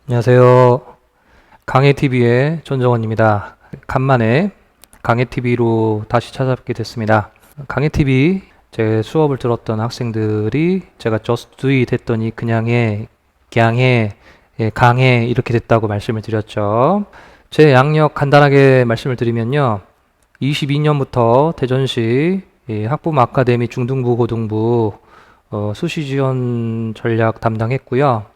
안녕하세요. 강해TV의 전정원입니다. 간만에 강해TV로 다시 찾아뵙게 됐습니다. 강해TV 제 수업을 들었던 학생들이 제가 just do it 했더니 그냥 해, 그냥 해, 강해 이렇게 됐다고 말씀을 드렸죠. 제 양력 간단하게 말씀을 드리면요. 22년부터 대전시 학부모 아카데미 중등부 고등부 수시 지원 전략 담당했고요.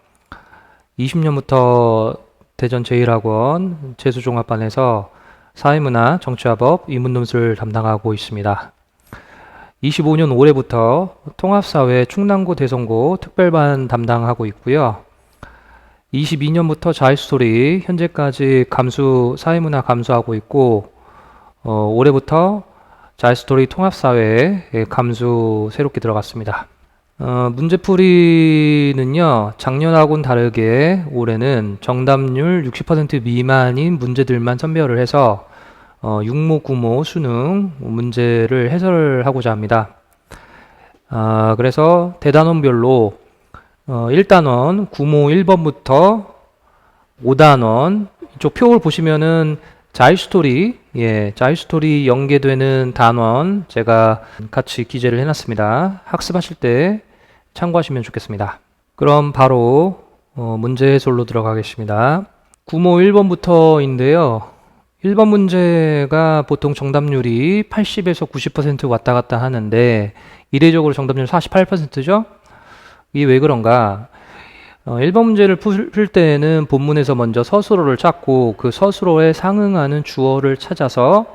20년부터 대전 제1학원 재수종합반에서 사회문화, 정치화법, 인문논술 담당하고 있습니다. 25년 올해부터 통합사회 충남고 대성고 특별반 담당하고 있고요. 22년부터 자이스토리 현재까지 감수, 사회문화 감수하고 있고 올해부터 자이스토리 통합사회 감수 새롭게 들어갔습니다. 문제풀이는요, 작년하고는 다르게 올해는 정답률 60% 미만인 문제들만 선별을 해서 육모, 구모, 수능 문제를 해설하고자 합니다. 그래서 대단원별로 1단원, 구모 1번부터 5단원, 이쪽 표를 보시면은 자이스토리, 자이스토리 연계되는 단원 제가 같이 기재를 해놨습니다. 학습하실 때 참고하시면 좋겠습니다. 그럼 바로 문제 해설로 들어가겠습니다. 구모 1번부터인데요. 1번 문제가 보통 정답률이 80에서 90% 왔다 갔다 하는데 이례적으로 정답률 48%죠? 이게 왜 그런가? 1번 문제를 풀 때에는 본문에서 먼저 서술어를 찾고 그 서술어에 상응하는 주어를 찾아서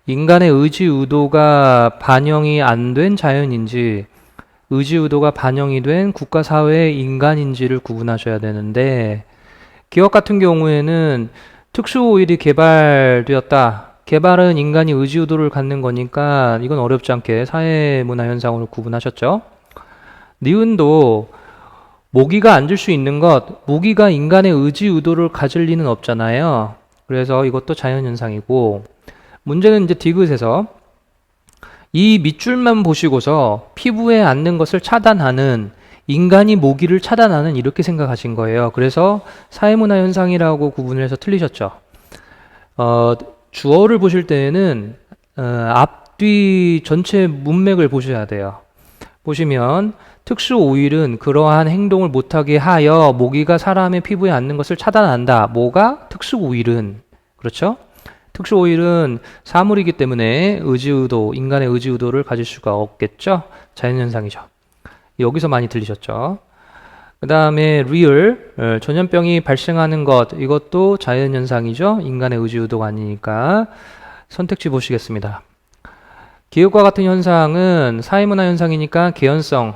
인간의 의지, 의도가 반영이 안 된 자연인지 의지, 의도가 반영이 된 국가, 사회, 인간인지를 구분하셔야 되는데 기업 같은 경우에는 특수오일이 개발되었다. 개발은 인간이 의지, 의도를 갖는 거니까 이건 어렵지 않게 사회문화 현상으로 구분하셨죠. 니은도 모기가 앉을 수 있는 것, 모기가 인간의 의지, 의도를 가질 리는 없잖아요. 그래서 이것도 자연현상이고 문제는 이제 디귿에서 이 밑줄만 보시고서 피부에 앉는 것을 차단하는 인간이 모기를 차단하는 이렇게 생각하신 거예요. 그래서 사회문화 현상이라고 구분을 해서 틀리셨죠. 주어를 보실 때에는 앞뒤 전체 문맥을 보셔야 돼요. 보시면 특수 오일은 그러한 행동을 못하게 하여 모기가 사람의 피부에 앉는 것을 차단한다. 뭐가? 특수 오일은. 그렇죠? 특수 오일은 사물이기 때문에 의지의도, 인간의 의지의도를 가질 수가 없겠죠? 자연현상이죠. 여기서 많이 들리셨죠? 그 다음에 real, 전염병이 발생하는 것, 이것도 자연현상이죠? 인간의 의지의도가 아니니까 선택지 보시겠습니다. 기업과 같은 현상은 사회문화 현상이니까 개연성,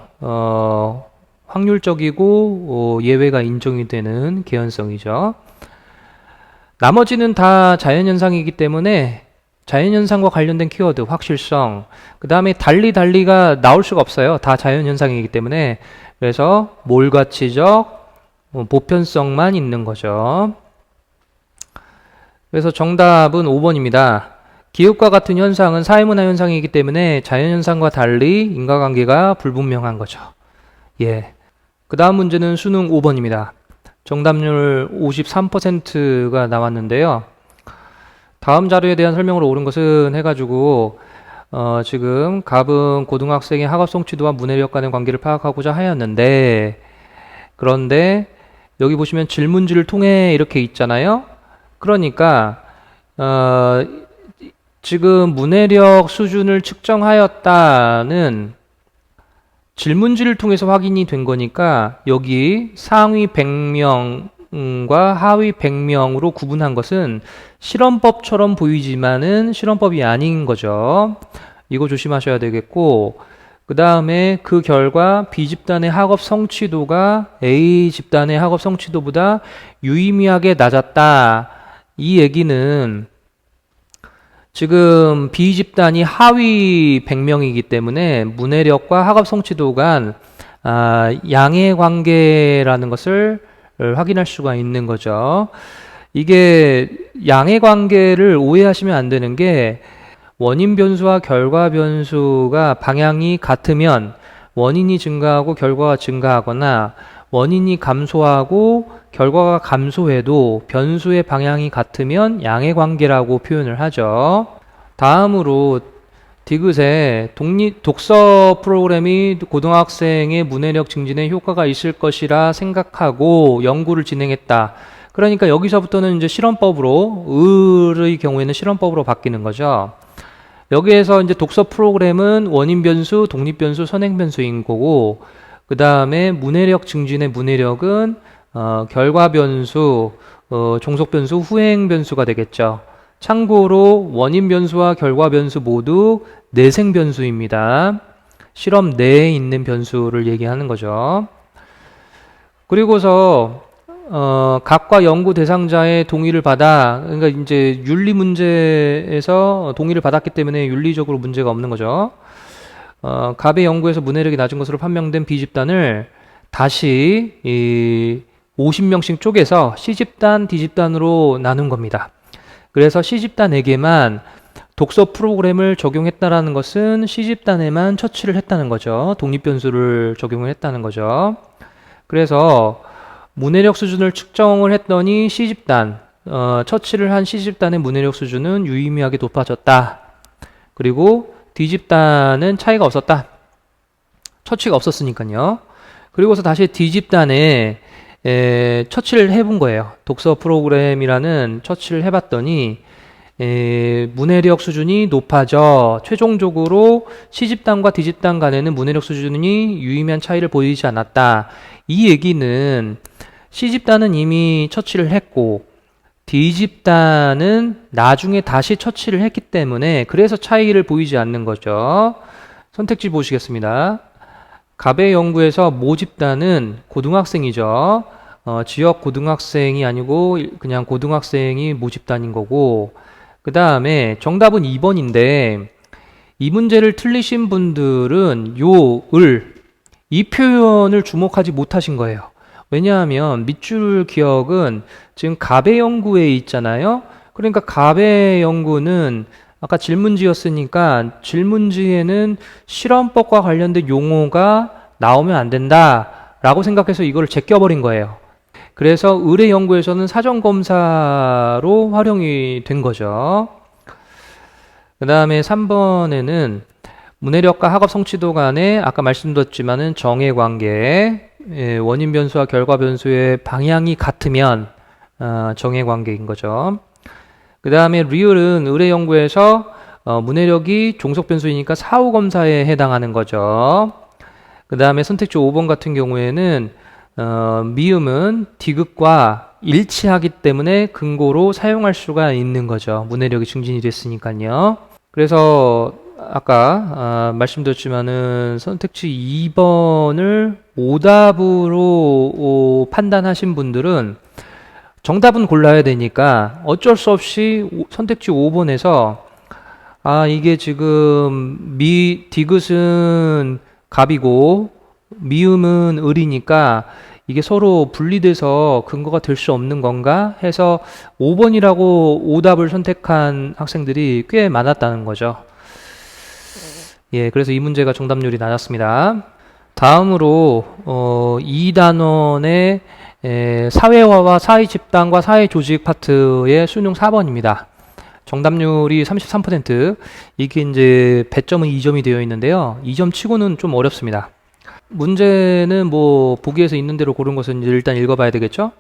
확률적이고 예외가 인정이 되는 개연성이죠. 나머지는 다 자연현상이기 때문에 자연현상과 관련된 키워드, 확실성, 그 다음에 달리가 나올 수가 없어요. 다 자연현상이기 때문에. 그래서 몰가치적, 보편성만 있는 거죠. 그래서 정답은 5번입니다. 기업과 같은 현상은 사회문화 현상이기 때문에 자연현상과 달리 인과관계가 불분명한 거죠. 그 다음 문제는 수능 5번입니다. 정답률 53%가 나왔는데요. 다음 자료에 대한 설명으로 옳은 것은 해가지고 지금 갑은 고등학생의 학업 성취도와 문해력 간의 관계를 파악하고자 하였는데 그런데 여기 보시면 질문지를 통해 이렇게 있잖아요. 그러니까 지금 문해력 수준을 측정하였다는 질문지를 통해서 확인이 된 거니까 여기 상위 100명과 하위 100명으로 구분한 것은 실험법처럼 보이지만은 실험법이 아닌 거죠. 이거 조심하셔야 되겠고 그 다음에 그 결과 B집단의 학업 성취도가 A집단의 학업 성취도보다 유의미하게 낮았다. 이 얘기는 지금 B집단이 하위 100명이기 때문에 문해력과 학업 성취도 간 양의 관계라는 것을 확인할 수가 있는 거죠. 이게 양의 관계를 오해하시면 안 되는 게 원인 변수와 결과 변수가 방향이 같으면 원인이 증가하고 결과가 증가하거나 원인이 감소하고 결과가 감소해도 변수의 방향이 같으면 양의 관계라고 표현을 하죠. 다음으로 디귿에 독서 프로그램이 고등학생의 문해력 증진에 효과가 있을 것이라 생각하고 연구를 진행했다. 그러니까 여기서부터는 이제 실험법으로, 을의 경우에는 실험법으로 바뀌는 거죠. 여기에서 이제 독서 프로그램은 원인 변수, 독립 변수, 선행 변수인 거고, 그 다음에 문해력 증진의 문해력은 결과 변수, 종속 변수, 후행 변수가 되겠죠. 참고로 원인 변수와 결과 변수 모두 내생 변수입니다. 실험 내에 있는 변수를 얘기하는 거죠. 그리고서 각과 연구 대상자의 동의를 받아, 그러니까 이제 윤리 문제에서 동의를 받았기 때문에 윤리적으로 문제가 없는 거죠. 갑의 연구에서 문해력이 낮은 것으로 판명된 B집단을 다시 이 50명씩 쪼개서 C집단, D집단으로 나눈 겁니다. 그래서 C집단에게만 독서 프로그램을 적용했다라는 것은 C집단에만 처치를 했다는 거죠. 독립변수를 적용을 했다는 거죠. 그래서 문해력 수준을 측정을 했더니 C집단, 처치를 한 C집단의 문해력 수준은 유의미하게 높아졌다. 그리고 D집단은 차이가 없었다. 처치가 없었으니까요. 그리고서 다시 D집단에 처치를 해본 거예요. 독서 프로그램이라는 처치를 해봤더니 문해력 수준이 높아져 최종적으로 C집단과 D집단 간에는 문해력 수준이 유의미한 차이를 보이지 않았다. 이 얘기는 C집단은 이미 처치를 했고 D집단은 나중에 다시 처치를 했기 때문에 그래서 차이를 보이지 않는 거죠. 선택지 보시겠습니다. 갑의 연구에서 모집단은 고등학생이죠. 지역 고등학생이 아니고 그냥 고등학생이 모집단인 거고, 그 다음에 정답은 2번인데 이 문제를 틀리신 분들은 이 표현을 주목하지 못하신 거예요. 왜냐하면 밑줄 기억은 지금 갑의 연구에 있잖아요. 그러니까 갑의 연구는 아까 질문지였으니까 질문지에는 실험법과 관련된 용어가 나오면 안 된다 라고 생각해서 이걸 제껴버린 거예요. 그래서 을의 연구에서는 사전검사로 활용이 된 거죠. 그 다음에 3번에는 문해력과 학업 성취도 간에 아까 말씀드렸지만은 정해관계, 원인 변수와 결과 변수의 방향이 같으면 정해관계인 거죠. 그 다음에 리을은 을의 연구에서 문해력이 종속 변수이니까 사후 검사에 해당하는 거죠. 그 다음에 선택지 5번 같은 경우에는 미음은 디귿과 일치하기 때문에 근거로 사용할 수가 있는 거죠. 문해력이 증진이 됐으니까요. 그래서 아까 말씀드렸지만은 선택지 2번을 오답으로 판단하신 분들은 정답은 골라야 되니까 어쩔 수 없이 선택지 5번에서 이게 지금 디귿은 갑이고 미음은 을이니까 이게 서로 분리돼서 근거가 될 수 없는 건가 해서 5번이라고 오답을 선택한 학생들이 꽤 많았다는 거죠. 예, 그래서 이 문제가 정답률이 낮았습니다. 다음으로 2단원의 사회화와 사회집단과 사회조직 파트의 수능 4번입니다. 정답률이 33%. 이게 이제 배점은 2점이 되어 있는데요. 2점 치고는 좀 어렵습니다. 문제는 뭐 보기에서 있는 대로 고른 것은 이제 일단 읽어봐야 되겠죠.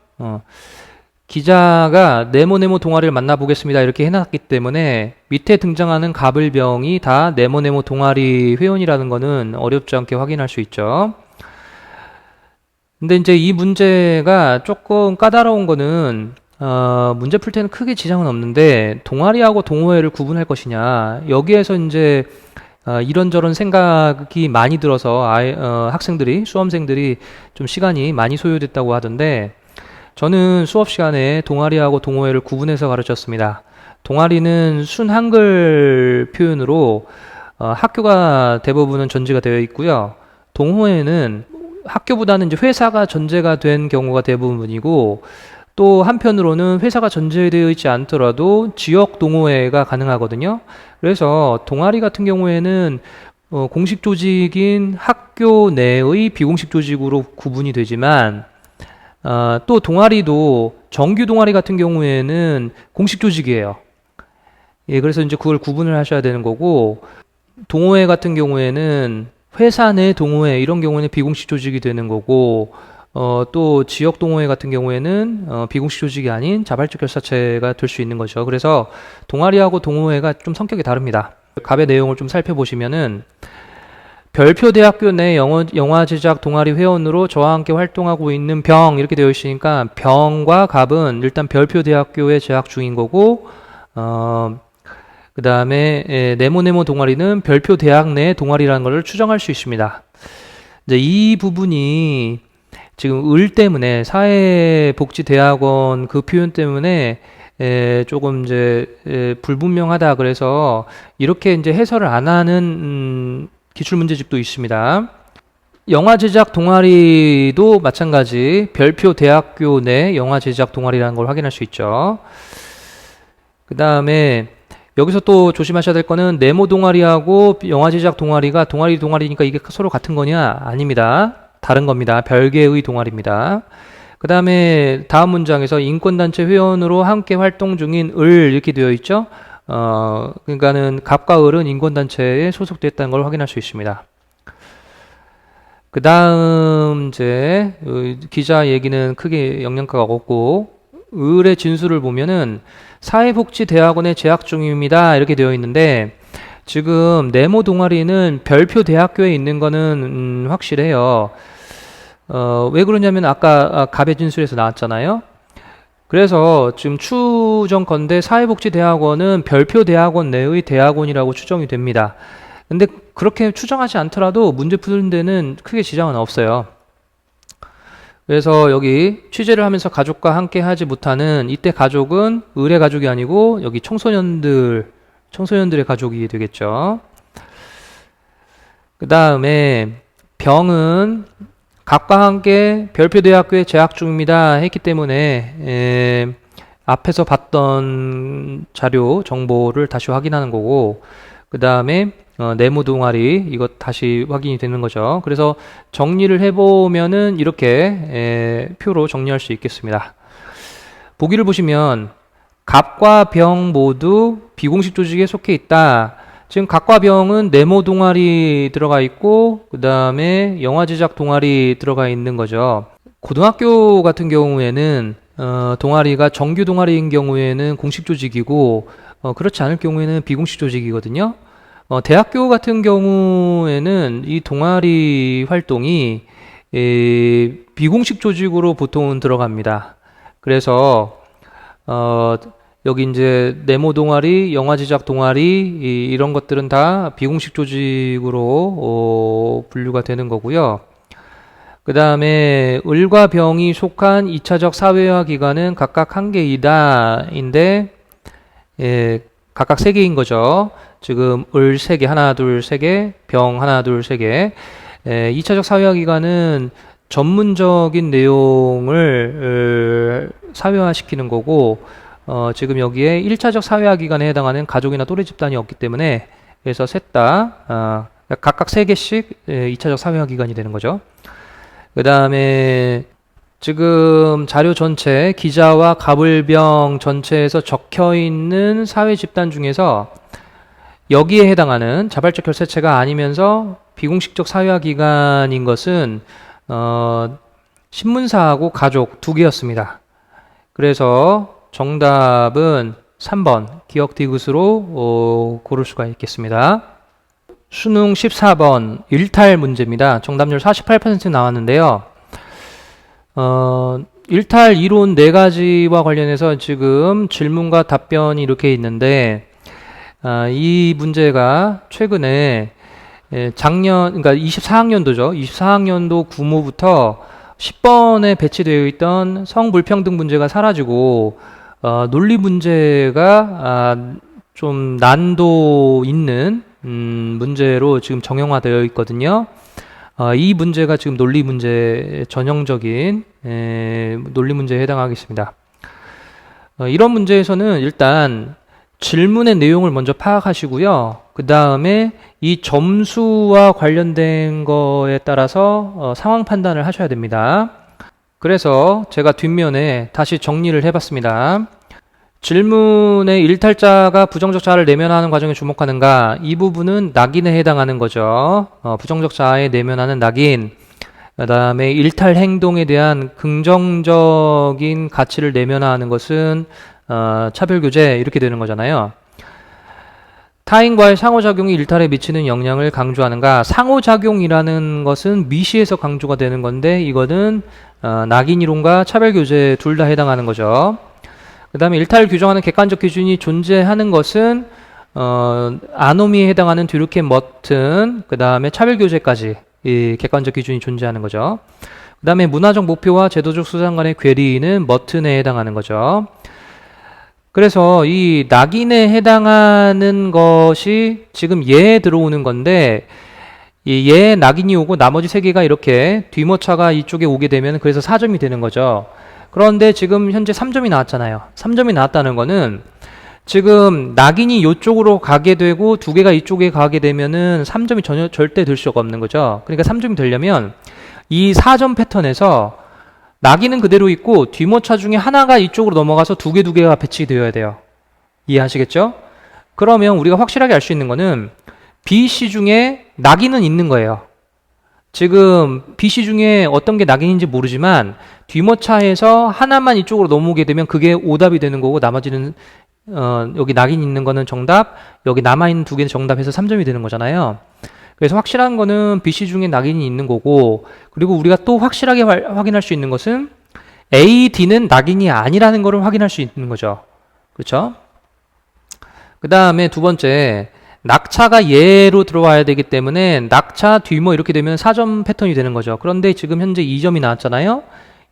기자가 네모네모 동아리를 만나보겠습니다 이렇게 해놨기 때문에 밑에 등장하는 갑을병이 다 네모네모 동아리 회원이라는 거는 어렵지 않게 확인할 수 있죠. 근데 이제 이 문제가 조금 까다로운 거는 문제 풀 때는 크게 지장은 없는데 동아리하고 동호회를 구분할 것이냐, 여기에서 이제 이런저런 생각이 많이 들어서 학생들이, 수험생들이 좀 시간이 많이 소요됐다고 하던데, 저는 수업 시간에 동아리하고 동호회를 구분해서 가르쳤습니다. 동아리는 순 한글 표현으로 학교가 대부분은 전제가 되어 있고요. 동호회는 학교보다는 이제 회사가 전제가 된 경우가 대부분이고, 또 한편으로는 회사가 전제되어 있지 않더라도 지역 동호회가 가능하거든요. 그래서 동아리 같은 경우에는 공식 조직인 학교 내의 비공식 조직으로 구분이 되지만, 또 동아리도 정규 동아리 같은 경우에는 공식 조직이에요. 예, 그래서 이제 그걸 구분을 하셔야 되는 거고, 동호회 같은 경우에는 회사 내 동호회 이런 경우에는 비공식 조직이 되는 거고, 또 지역 동호회 같은 경우에는 비공식 조직이 아닌 자발적 결사체가 될 수 있는 거죠. 그래서 동아리하고 동호회가 좀 성격이 다릅니다. 갑의 내용을 좀 살펴보시면은 별표대학교 내 영화 제작 동아리 회원으로 저와 함께 활동하고 있는 병 이렇게 되어 있으니까 병과 갑은 일단 별표대학교에 재학 중인 거고, 그 다음에 네모네모 동아리는 별표 대학 내 동아리라는 것을 추정할 수 있습니다. 이제 이 부분이 지금 을 때문에 사회복지대학원 그 표현 때문에 조금 이제 불분명하다 그래서 이렇게 이제 해설을 안 하는 기출문제집도 있습니다. 영화 제작 동아리도 마찬가지 별표 대학교 내 영화 제작 동아리라는 걸 확인할 수 있죠. 그 다음에 여기서 또 조심하셔야 될 거는 네모 동아리하고 영화 제작 동아리가 동아리니까 이게 서로 같은 거냐? 아닙니다. 다른 겁니다. 별개의 동아리입니다. 그 다음에 다음 문장에서 인권단체 회원으로 함께 활동 중인 을 이렇게 되어 있죠. 그러니까는 갑과 을은 인권단체에 소속됐다는 걸 확인할 수 있습니다. 그 다음 이제 기자 얘기는 크게 영향가가 없고, 을의 진술을 보면은 사회복지대학원에 재학 중입니다 이렇게 되어 있는데, 지금 네모 동아리는 별표 대학교에 있는 거는 확실해요. 왜 그러냐면 아까 갑의 진술에서 나왔잖아요. 그래서 지금 추정컨대 사회복지대학원은 별표 대학원 내의 대학원이라고 추정이 됩니다. 근데 그렇게 추정하지 않더라도 문제 푸는 데는 크게 지장은 없어요. 그래서 여기 취재를 하면서 가족과 함께 하지 못하는, 이때 가족은 을의 가족이 아니고 여기 청소년들의 가족이 되겠죠. 그 다음에 병은 갑과 함께 별표대학교에 재학 중입니다 했기 때문에 앞에서 봤던 자료 정보를 다시 확인하는 거고, 그 다음에 네모 동아리 이것 다시 확인이 되는 거죠. 그래서 정리를 해보면은 이렇게 표로 정리할 수 있겠습니다. 보기를 보시면 갑과 병 모두 비공식 조직에 속해 있다. 지금 갑과 병은 네모 동아리 들어가 있고 그 다음에 영화 제작 동아리 들어가 있는 거죠. 고등학교 같은 경우에는 동아리가 정규 동아리인 경우에는 공식 조직이고 그렇지 않을 경우에는 비공식 조직이거든요. 대학교 같은 경우에는 이 동아리 활동이 비공식 조직으로 보통은 들어갑니다. 그래서 여기 이제 네모 동아리, 영화 제작 동아리 이런 것들은 다 비공식 조직으로 분류가 되는 거고요. 그 다음에 을과 병이 속한 2차적 사회화 기관은 각각 1개이다 인데 각각 3개인 거죠. 지금 을 3개, 하나, 둘, 3개, 병 하나, 둘, 3개. 2차적 사회화 기관은 전문적인 내용을 사회화시키는 거고, 지금 여기에 1차적 사회화 기관에 해당하는 가족이나 또래 집단이 없기 때문에, 그래서 셋 다 각각 3개씩 2차적 사회화 기관이 되는 거죠. 그 다음에 지금 자료 전체, 기자와 갑을병 전체에서 적혀 있는 사회 집단 중에서 여기에 해당하는 자발적 결사체가 아니면서 비공식적 사회화 기관인 것은 신문사하고 가족 2개였습니다. 그래서 정답은 3번 기억 디귿으로 고를 수가 있겠습니다. 수능 14번 일탈 문제입니다. 정답률 48% 나왔는데요. 일탈 이론 4가지와 관련해서 지금 질문과 답변이 이렇게 있는데, 이 문제가 최근에 작년, 그러니까 24학년도죠. 24학년도 구모부터 10번에 배치되어 있던 성불평등 문제가 사라지고, 논리 문제가 좀 난도 있는 문제로 지금 정형화되어 있거든요. 이 문제가 지금 논리 문제, 전형적인 논리 문제에 해당하겠습니다. 이런 문제에서는 일단 질문의 내용을 먼저 파악하시고요. 그 다음에 이 점수와 관련된 거에 따라서 상황 판단을 하셔야 됩니다. 그래서 제가 뒷면에 다시 정리를 해봤습니다. 질문의 일탈자가 부정적 자를 내면하는 과정에 주목하는가? 이 부분은 낙인에 해당하는 거죠. 부정적 자에 내면하는 낙인. 그 다음에 일탈 행동에 대한 긍정적인 가치를 내면하는 것은 차별교제 이렇게 되는 거잖아요. 타인과의 상호작용이 일탈에 미치는 영향을 강조하는가? 상호작용이라는 것은 미시에서 강조가 되는 건데 이거는 낙인이론과 차별교제 둘 다 해당하는 거죠. 그 다음에 일탈을 규정하는 객관적 기준이 존재하는 것은 아노미에 해당하는 듀르켄 머튼, 그 다음에 차별교제까지 이 객관적 기준이 존재하는 거죠. 그 다음에 문화적 목표와 제도적 수단 간의 괴리는 머튼에 해당하는 거죠. 그래서 이 낙인에 해당하는 것이 지금 예에 들어오는 건데 이 예에 낙인이 오고 나머지 세 개가 이렇게 뒤모차가 이쪽에 오게 되면 그래서 4점이 되는 거죠. 그런데 지금 현재 3점이 나왔잖아요. 3점이 나왔다는 거는 지금 낙인이 이쪽으로 가게 되고 두 개가 이쪽에 가게 되면은 3점이 절대 될 수가 없는 거죠. 그러니까 3점이 되려면 이 4점 패턴에서 낙인은 그대로 있고 뒤모차 중에 하나가 이쪽으로 넘어가서 두 개가 배치되어야 돼요. 이해하시겠죠? 그러면 우리가 확실하게 알 수 있는 거는 BC 중에 낙인은 있는 거예요. 지금 BC 중에 어떤 게 낙인인지 모르지만 뒤모차에서 하나만 이쪽으로 넘어오게 되면 그게 오답이 되는 거고 나머지는 여기 낙인 있는 거는 정답, 여기 남아있는 두 개는 정답해서 3점이 되는 거잖아요. 그래서 확실한 거는 BC 중에 낙인이 있는 거고 그리고 우리가 또 확실하게 확인할 수 있는 것은 A, D는 낙인이 아니라는 것을 확인할 수 있는 거죠. 그렇죠? 그 다음에 두 번째 낙차가 예로 들어와야 되기 때문에 낙차, 뒤모 이렇게 되면 4점 패턴이 되는 거죠. 그런데 지금 현재 2점이 나왔잖아요.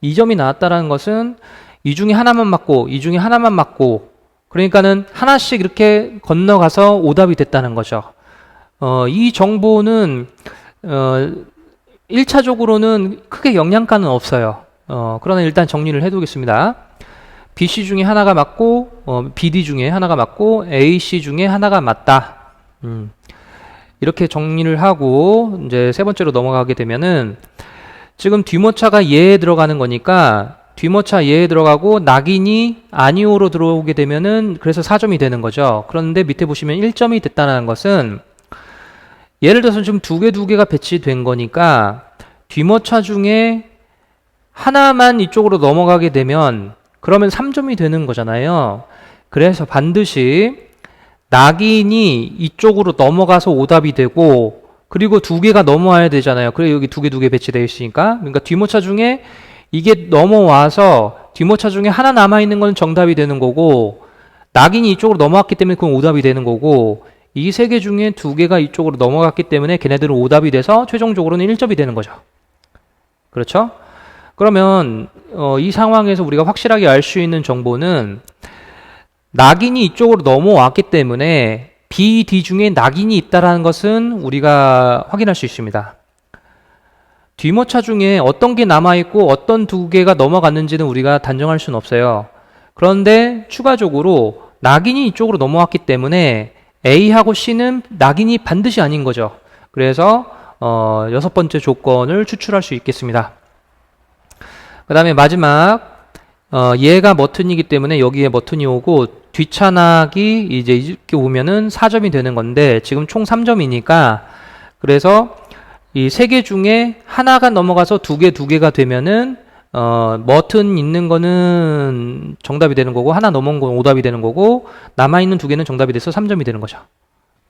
2점이 나왔다는 것은 이 중에 하나만 맞고 이 중에 하나만 맞고 그러니까는 하나씩 이렇게 건너가서 오답이 됐다는 거죠. 이 정보는 1차적으로는 크게 영향가는 없어요. 그러나 일단 정리를 해두겠습니다. BC 중에 하나가 맞고 BD 중에 하나가 맞고 AC 중에 하나가 맞다. 이렇게 정리를 하고 이제 세 번째로 넘어가게 되면은 지금 뒤모차가 예에 들어가는 거니까 뒤모차 예에 들어가고 낙인이 아니오로 들어오게 되면은 그래서 4점이 되는 거죠. 그런데 밑에 보시면 1점이 됐다는 것은 예를 들어서 지금 두 개가 배치된 거니까 뒤모차 중에 하나만 이쪽으로 넘어가게 되면 그러면 3점이 되는 거잖아요. 그래서 반드시 낙인이 이쪽으로 넘어가서 오답이 되고 그리고 두 개가 넘어와야 되잖아요. 그래 여기 두 개 배치되어 있으니까 그러니까 뒤모차 중에 이게 넘어와서 뒤모차 중에 하나 남아있는 건 정답이 되는 거고 낙인이 이쪽으로 넘어왔기 때문에 그건 오답이 되는 거고 이 세 개 중에 두 개가 이쪽으로 넘어갔기 때문에 걔네들은 오답이 돼서 최종적으로는 1점이 되는 거죠. 그렇죠? 그러면 이 상황에서 우리가 확실하게 알 수 있는 정보는 낙인이 이쪽으로 넘어왔기 때문에 B, D 중에 낙인이 있다는 것은 우리가 확인할 수 있습니다. 뒤모차 중에 어떤 게 남아있고 어떤 두 개가 넘어갔는지는 우리가 단정할 수는 없어요. 그런데 추가적으로 낙인이 이쪽으로 넘어왔기 때문에 A하고 C는 낙인이 반드시 아닌 거죠. 그래서 여섯 번째 조건을 추출할 수 있겠습니다. 그 다음에 마지막 얘가 머튼이기 때문에 여기에 머튼이 오고 뒷차낙이 이제 이렇게 오면은 4점이 되는 건데 지금 총 3점이니까 그래서 이 세 개 중에 하나가 넘어가서 두 개가 되면은 머튼 있는 거는 정답이 되는 거고 하나 넘어온 건 오답이 되는 거고 남아있는 두 개는 정답이 돼서 3점이 되는 거죠.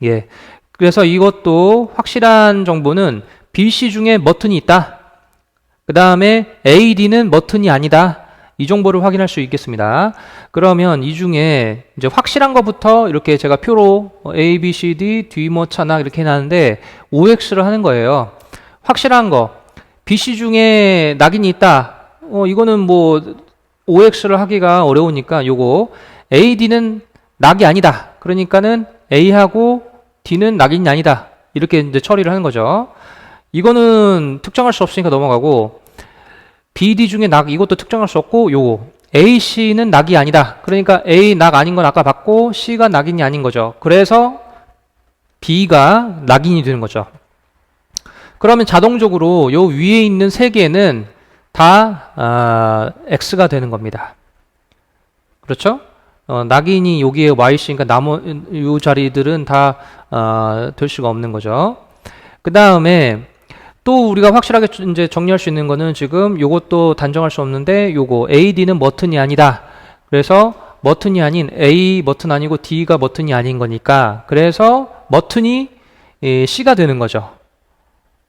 예. 그래서 이것도 확실한 정보는 BC 중에 머튼이 있다. 그 다음에 AD는 머튼이 아니다. 이 정보를 확인할 수 있겠습니다. 그러면 이 중에 이제 확실한 것부터 이렇게 제가 표로 A, B, C, D, 뒤모 차낙 이렇게 해놨는데 OX를 하는 거예요. 확실한 거. BC 중에 낙인이 있다. 이거는 뭐 OX를 하기가 어려우니까 요거 AD는 낙이 아니다. 그러니까는 A하고 D는 낙인이 아니다. 이렇게 이제 처리를 하는 거죠. 이거는 특정할 수 없으니까 넘어가고 BD 중에 낙 이것도 특정할 수 없고 요거 AC는 낙이 아니다. 그러니까 A 낙 아닌 건 아까 봤고 C가 낙인이 아닌 거죠. 그래서 B가 낙인이 되는 거죠. 그러면 자동적으로 요 위에 있는 세 개는 다 x가 되는 겁니다. 그렇죠? 낙인이 여기에 yc니까 이 자리들은 다 될 수가 없는 거죠. 그 다음에 또 우리가 확실하게 이제 정리할 수 있는 거는 지금 요것도 단정할 수 없는데 요거 AD는 머튼이 아니다. 그래서 머튼이 아닌 A 머튼 아니고 D가 머튼이 아닌 거니까 그래서 머튼이 C가 되는 거죠.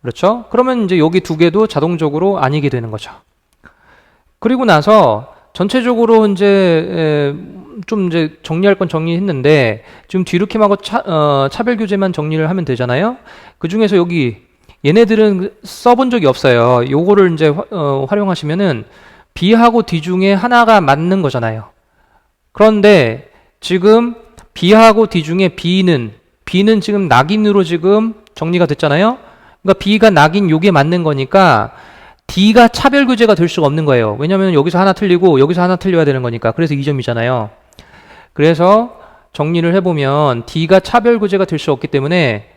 그렇죠? 그러면 이제 여기 두 개도 자동적으로 아니게 되는 거죠. 그리고 나서 전체적으로 이제 좀 이제 정리할 건 정리했는데 지금 뒤룩힘하고 차별 규제만 정리를 하면 되잖아요. 그 중에서 여기 얘네들은 써본 적이 없어요. 요거를 이제 활용하시면은 B하고 D 중에 하나가 맞는 거잖아요. 그런데 지금 B하고 D 중에 B는 지금 낙인으로 지금 정리가 됐잖아요. 그러니까 B가 낙인 요게 맞는 거니까 D가 차별 규제가 될 수가 없는 거예요. 왜냐면 여기서 하나 틀리고 여기서 하나 틀려야 되는 거니까. 그래서 2점이잖아요. 그래서 정리를 해보면 D가 차별 규제가 될 수 없기 때문에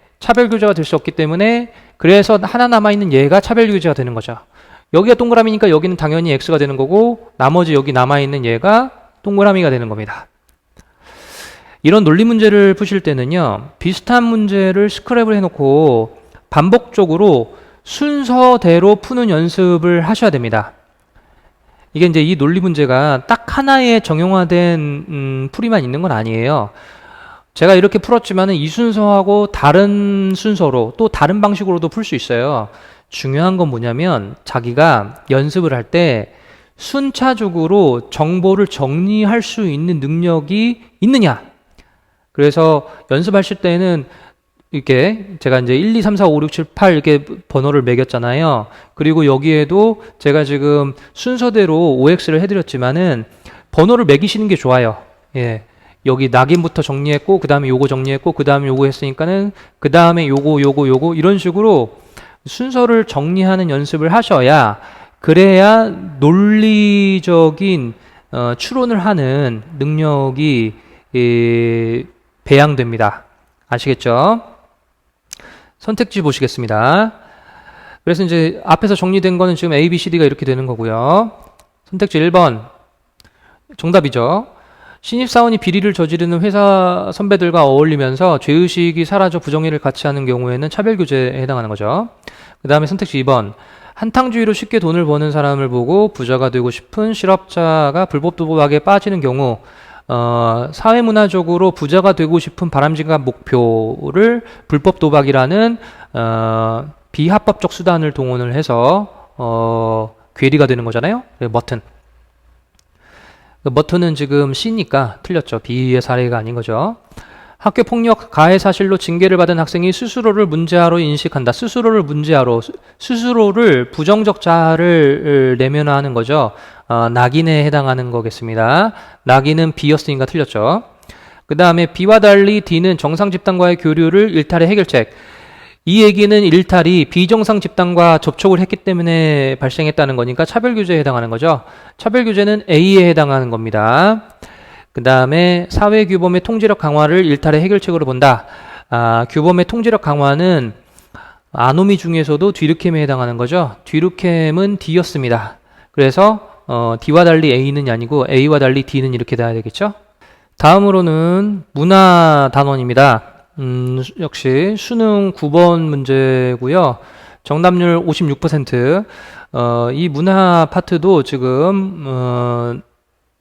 그래서 하나 남아있는 얘가 차별 규제가 되는 거죠. 여기가 동그라미니까 여기는 당연히 X가 되는 거고 나머지 여기 남아있는 얘가 동그라미가 되는 겁니다. 이런 논리 문제를 푸실 때는요. 비슷한 문제를 스크랩을 해놓고 반복적으로 순서대로 푸는 연습을 하셔야 됩니다. 이게 이제 이 논리 문제가 딱 하나의 정형화된 풀이만 있는 건 아니에요. 제가 이렇게 풀었지만은 이 순서하고 다른 순서로 또 다른 방식으로도 풀 수 있어요. 중요한 건 뭐냐면 자기가 연습을 할 때 순차적으로 정보를 정리할 수 있는 능력이 있느냐. 그래서 연습하실 때는 이렇게 제가 이제 1, 2, 3, 4, 5, 6, 7, 8 이렇게 번호를 매겼잖아요. 그리고 여기에도 제가 지금 순서대로 OX를 해드렸지만은 번호를 매기시는 게 좋아요. 예. 여기 낙인부터 정리했고, 그 다음에 요거 정리했고, 그 다음에 요거 했으니까는, 그 다음에 요거, 이런 식으로 순서를 정리하는 연습을 하셔야, 그래야 논리적인, 추론을 하는 능력이, 배양됩니다. 아시겠죠? 선택지 보시겠습니다. 그래서 이제 앞에서 정리된 거는 지금 A, B, C, D가 이렇게 되는 거고요. 선택지 1번. 정답이죠. 신입사원이 비리를 저지르는 회사 선배들과 어울리면서 죄의식이 사라져 부정의를 같이 하는 경우에는 차별규제에 해당하는 거죠. 그 다음에 선택지 2번. 한탕주의로 쉽게 돈을 버는 사람을 보고 부자가 되고 싶은 실업자가 불법 도박에 빠지는 경우 사회문화적으로 부자가 되고 싶은 바람직한 목표를 불법 도박이라는 비합법적 수단을 동원을 해서 괴리가 되는 거잖아요. 머튼. 머튼은 지금 C니까 틀렸죠. B의 사례가 아닌 거죠. 학교폭력 가해 사실로 징계를 받은 학생이 스스로를 문제아로 인식한다. 스스로를 부정적 자아를 내면화하는 거죠. 낙인에 해당하는 거겠습니다. 낙인은 B였으니까 틀렸죠. 그 다음에 B와 달리 D는 정상 집단과의 교류를 일탈의 해결책. 이 얘기는 일탈이 비정상 집단과 접촉을 했기 때문에 발생했다는 거니까 차별규제에 해당하는 거죠. 차별규제는 A에 해당하는 겁니다. 그 다음에 사회규범의 통제력 강화를 일탈의 해결책으로 본다. 규범의 통제력 강화는 아노미 중에서도 뒤르캠에 해당하는 거죠. 뒤르캠은 D였습니다. 그래서 D와 달리 A는 아니고 A와 달리 D는 이렇게 돼야 되겠죠. 다음으로는 문화 단원입니다. 역시 수능 9번 문제고요. 정답률 56%. 이 문화 파트도 지금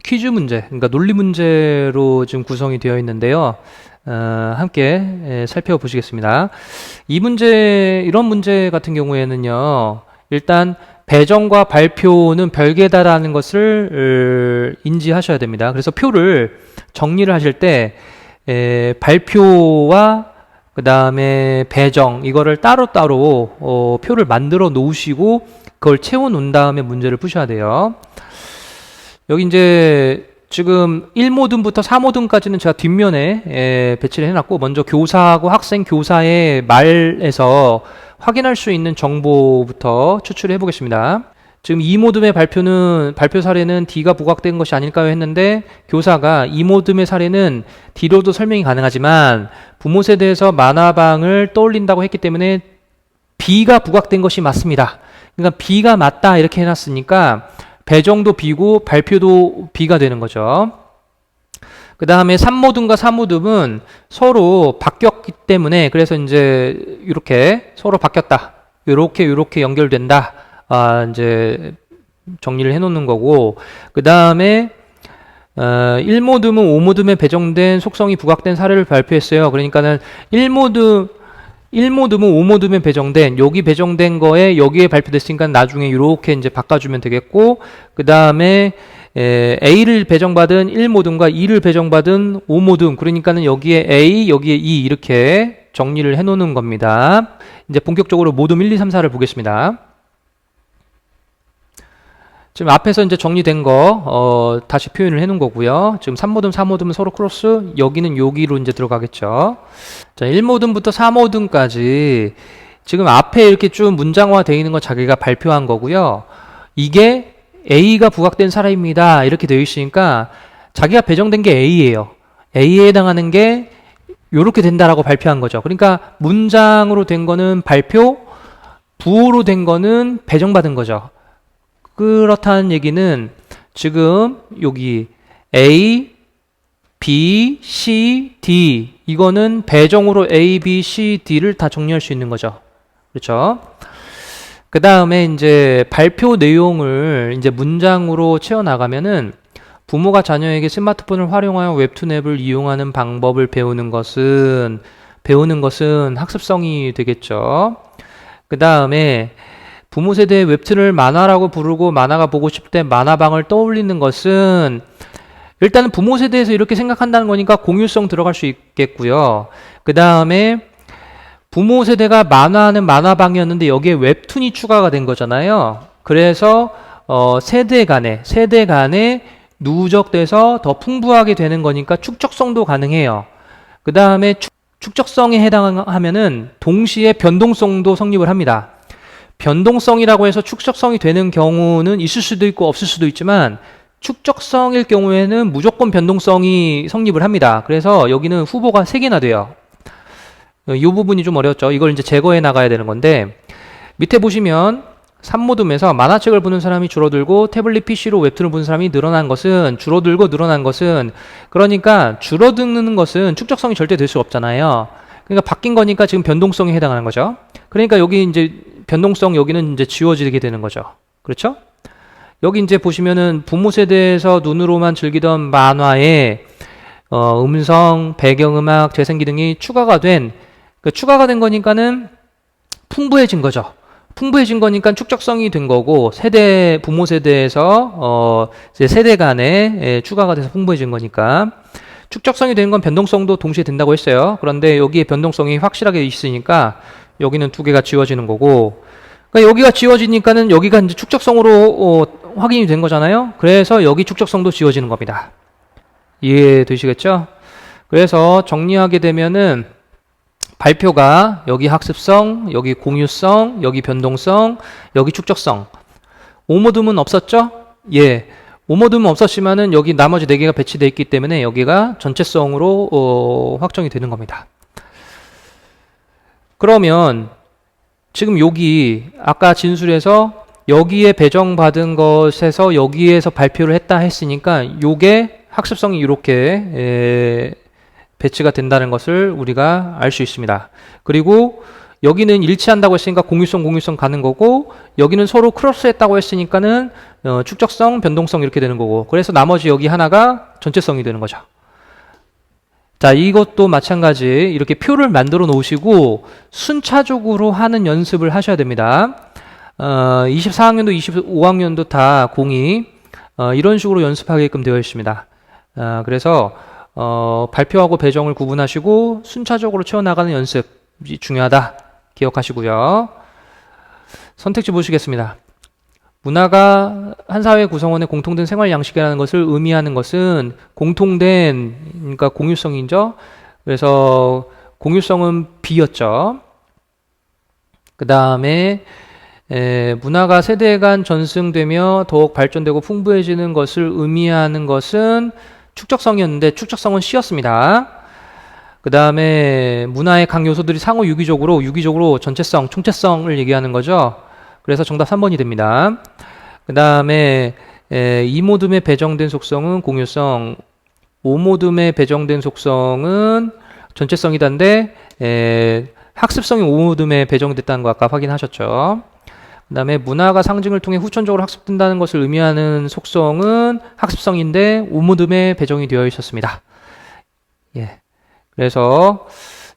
퀴즈 문제, 그러니까 논리 문제로 지금 구성이 되어 있는데요. 함께 살펴보시겠습니다. 이런 문제 같은 경우에는요. 일단 배정과 발표는 별개다라는 것을 인지하셔야 됩니다. 그래서 표를 정리를 하실 때 발표와 그 다음에 배정 이거를 따로따로 표를 만들어 놓으시고 그걸 채워 놓은 다음에 문제를 푸셔야 돼요. 여기 이제 지금 1모듬부터 4모듬까지는 제가 뒷면에 배치를 해놨고 먼저 교사하고 학생 교사의 말에서 확인할 수 있는 정보부터 추출해 보겠습니다. 지금 2모듬의 발표 사례는 D가 부각된 것이 아닐까요 했는데 교사가 2모듬의 사례는 D로도 설명이 가능하지만 부모 세대에서 만화방을 떠올린다고 했기 때문에 B가 부각된 것이 맞습니다. 그러니까 B가 맞다 이렇게 해놨으니까 배정도 B고 발표도 B가 되는 거죠. 그 다음에 산모듬과 사모듬은 서로 바뀌었기 때문에 그래서 이제 이렇게 서로 바뀌었다. 요렇게 연결된다. 이제 정리를 해 놓는 거고, 그 다음에 1모듬은 5모듬에 배정된 속성이 부각된 사례를 발표했어요. 그러니까는 1모듬은 5모듬에 배정된, 여기 배정된 거에 여기에 발표됐으니까 나중에 이렇게 이제 바꿔주면 되겠고, 그 다음에 A를 배정받은 1모듬과 2를 배정받은 5모듬, 그러니까는 여기에 A, 여기에 2 이렇게 정리를 해 놓는 겁니다. 이제 본격적으로 모듬 1, 2, 3, 4를 보겠습니다. 지금 앞에서 이제 정리된 거 다시 표현을 해 놓은 거고요. 지금 3모듬, 4모듬은 서로 크로스, 여기는 여기로 이제 들어가겠죠. 자, 1모듬부터 4모듬까지 지금 앞에 이렇게 쭉 문장화 되어 있는 건 자기가 발표한 거고요. 이게 A가 부각된 사례입니다. 이렇게 되어 있으니까 자기가 배정된 게 A예요. A에 해당하는 게 이렇게 된다라고 발표한 거죠. 그러니까 문장으로 된 거는 발표, 부호로 된 거는 배정받은 거죠. 그렇다는 얘기는 지금 여기 A, B, C, D 이거는 배정으로 A, B, C, D를 다 정리할 수 있는 거죠. 그렇죠? 그 다음에 이제 발표 내용을 이제 문장으로 채워나가면은 부모가 자녀에게 스마트폰을 활용하여 웹툰 앱을 이용하는 방법을 배우는 것은 학습성이 되겠죠. 그 다음에 부모 세대의 웹툰을 만화라고 부르고 만화가 보고 싶을 때 만화방을 떠올리는 것은 일단은 부모 세대에서 이렇게 생각한다는 거니까 공유성 들어갈 수 있겠고요. 그 다음에 부모 세대가 만화는 만화방이었는데 여기에 웹툰이 추가가 된 거잖아요. 그래서 세대 간에 누적돼서 더 풍부하게 되는 거니까 축적성도 가능해요. 그 다음에 축적성에 해당하면은 동시에 변동성도 성립을 합니다. 변동성이라고 해서 축적성이 되는 경우는 있을 수도 있고 없을 수도 있지만 축적성일 경우에는 무조건 변동성이 성립을 합니다. 그래서 여기는 후보가 3개나 돼요. 이 부분이 좀 어렵죠. 이걸 이제 제거해 나가야 되는 건데 밑에 보시면 3모듬에서 만화책을 보는 사람이 줄어들고 태블릿 PC로 웹툰을 보는 사람이 늘어난 것은 그러니까 줄어드는 것은 축적성이 절대 될 수 없잖아요. 그러니까 바뀐 거니까 지금 변동성에 해당하는 거죠. 그러니까 여기 이제 변동성 여기는 이제 지워지게 되는 거죠. 그렇죠? 여기 이제 보시면은 부모 세대에서 눈으로만 즐기던 만화에 음성, 배경음악, 재생기 등이 추가가 된 거니까는 풍부해진 거죠. 풍부해진 거니까 축적성이 된 거고 부모 세대에서 이제 세대 간에 추가가 돼서 풍부해진 거니까 축적성이 된 건 변동성도 동시에 된다고 했어요. 그런데 여기에 변동성이 확실하게 있으니까 여기는 2개가 지워지는 거고, 그러니까 여기가 지워지니까는 여기가 이제 축적성으로 확인이 된 거잖아요. 그래서 여기 축적성도 지워지는 겁니다. 이해되시겠죠? 그래서 정리하게 되면은 발표가 여기 학습성, 여기 공유성, 여기 변동성, 여기 축적성. 5모듬은 없었죠? 예. 5모듬은 없었지만은 여기 나머지 4개가 배치되어 있기 때문에 여기가 전체성으로 확정이 되는 겁니다. 그러면 지금 여기 아까 진술에서 여기에 배정받은 것에서 여기에서 발표를 했다 했으니까 요게 학습성이 이렇게 배치가 된다는 것을 우리가 알 수 있습니다. 그리고 여기는 일치한다고 했으니까 공유성 가는 거고 여기는 서로 크로스했다고 했으니까는 축적성, 변동성 이렇게 되는 거고 그래서 나머지 여기 하나가 전체성이 되는 거죠. 자, 이것도 마찬가지 이렇게 표를 만들어 놓으시고 순차적으로 하는 연습을 하셔야 됩니다. 24학년도, 25학년도 다 공이 이런 식으로 연습하게끔 되어 있습니다. 그래서 발표하고 배정을 구분하시고 순차적으로 채워나가는 연습이 중요하다. 기억하시고요. 선택지 보시겠습니다. 문화가 한 사회 구성원의 공통된 생활 양식이라는 것을 의미하는 것은 공통된, 그러니까 공유성이죠. 그래서 공유성은 B였죠. 그 다음에 문화가 세대 간 전승되며 더욱 발전되고 풍부해지는 것을 의미하는 것은 축적성이었는데 축적성은 C였습니다. 그 다음에 문화의 각 요소들이 상호 유기적으로 전체성, 총체성을 얘기하는 거죠. 그래서 정답 3번이 됩니다. 그 다음에 이모듬에 배정된 속성은 공유성, 오모듬에 배정된 속성은 전체성이다인데 학습성이 오모듬에 배정됐다는 거 아까 확인하셨죠. 그 다음에 문화가 상징을 통해 후천적으로 학습된다는 것을 의미하는 속성은 학습성인데 오모듬에 배정이 되어 있었습니다. 예. 그래서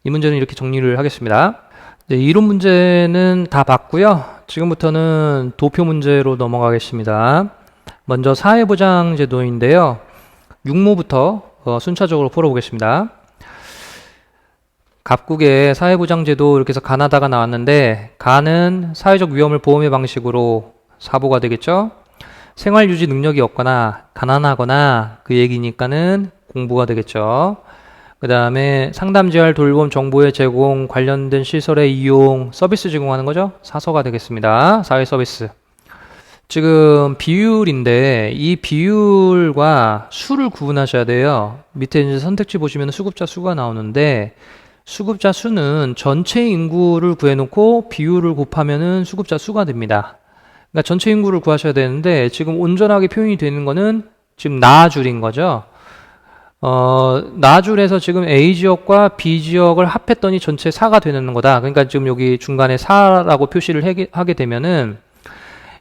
이 문제는 이렇게 정리를 하겠습니다. 네, 이론 문제는 다 봤고요. 지금부터는 도표 문제로 넘어가겠습니다. 먼저 사회보장제도인데요. 6모부터 순차적으로 풀어보겠습니다. 각국의 사회보장제도 이렇게 해서 가나다가 나왔는데 가는 사회적 위험을 보험의 방식으로 사보가 되겠죠. 생활유지 능력이 없거나 가난하거나 그 얘기니까는 공부가 되겠죠. 그 다음에 상담 재활 돌봄 정보의 제공 관련된 시설의 이용 서비스 제공하는 거죠. 사서가 되겠습니다. 사회 서비스. 지금 비율인데 이 비율과 수를 구분하셔야 돼요. 밑에 이제 선택지 보시면 수급자 수가 나오는데 수급자 수는 전체 인구를 구해놓고 비율을 곱하면은 수급자 수가 됩니다. 그러니까 전체 인구를 구하셔야 되는데 지금 온전하게 표현이 되는 거는 지금 나줄인 거죠. 나줄에서 지금 A 지역과 B 지역을 합했더니 전체 4가 되는 거다. 그러니까 지금 여기 중간에 4라고 표시를 하게 되면은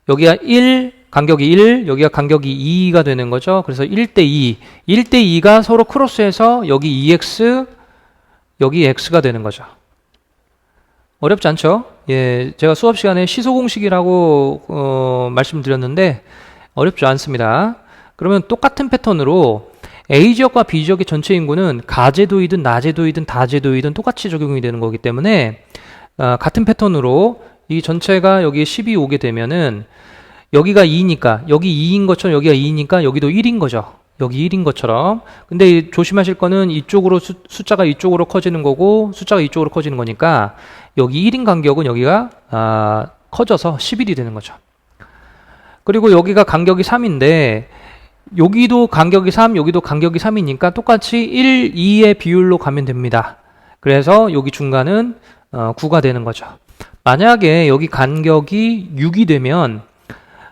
여기가 1, 간격이 1, 여기가 간격이 2가 되는 거죠. 그래서 1대2. 1대2가 서로 크로스해서 여기 2x, 여기 x가 되는 거죠. 어렵지 않죠? 예, 제가 수업 시간에 시소 공식이라고 말씀드렸는데 어렵지 않습니다. 그러면 똑같은 패턴으로 A 지역과 B 지역의 전체 인구는 가제도이든 나제도이든 다제도이든 똑같이 적용이 되는 거기 때문에 같은 패턴으로 이 전체가 여기 10이 오게 되면은 여기가 2니까 여기 2인 것처럼 여기가 2니까 여기도 1인 거죠. 여기 1인 것처럼. 근데 조심하실 거는 이쪽으로 숫자가 이쪽으로 커지는 거고 숫자가 이쪽으로 커지는 거니까 여기 1인 간격은 여기가 커져서 11이 되는 거죠. 그리고 여기가 간격이 3인데 여기도 간격이 3, 여기도 간격이 3이니까 똑같이 1, 2의 비율로 가면 됩니다. 그래서 여기 중간은 9가 되는 거죠. 만약에 여기 간격이 6이 되면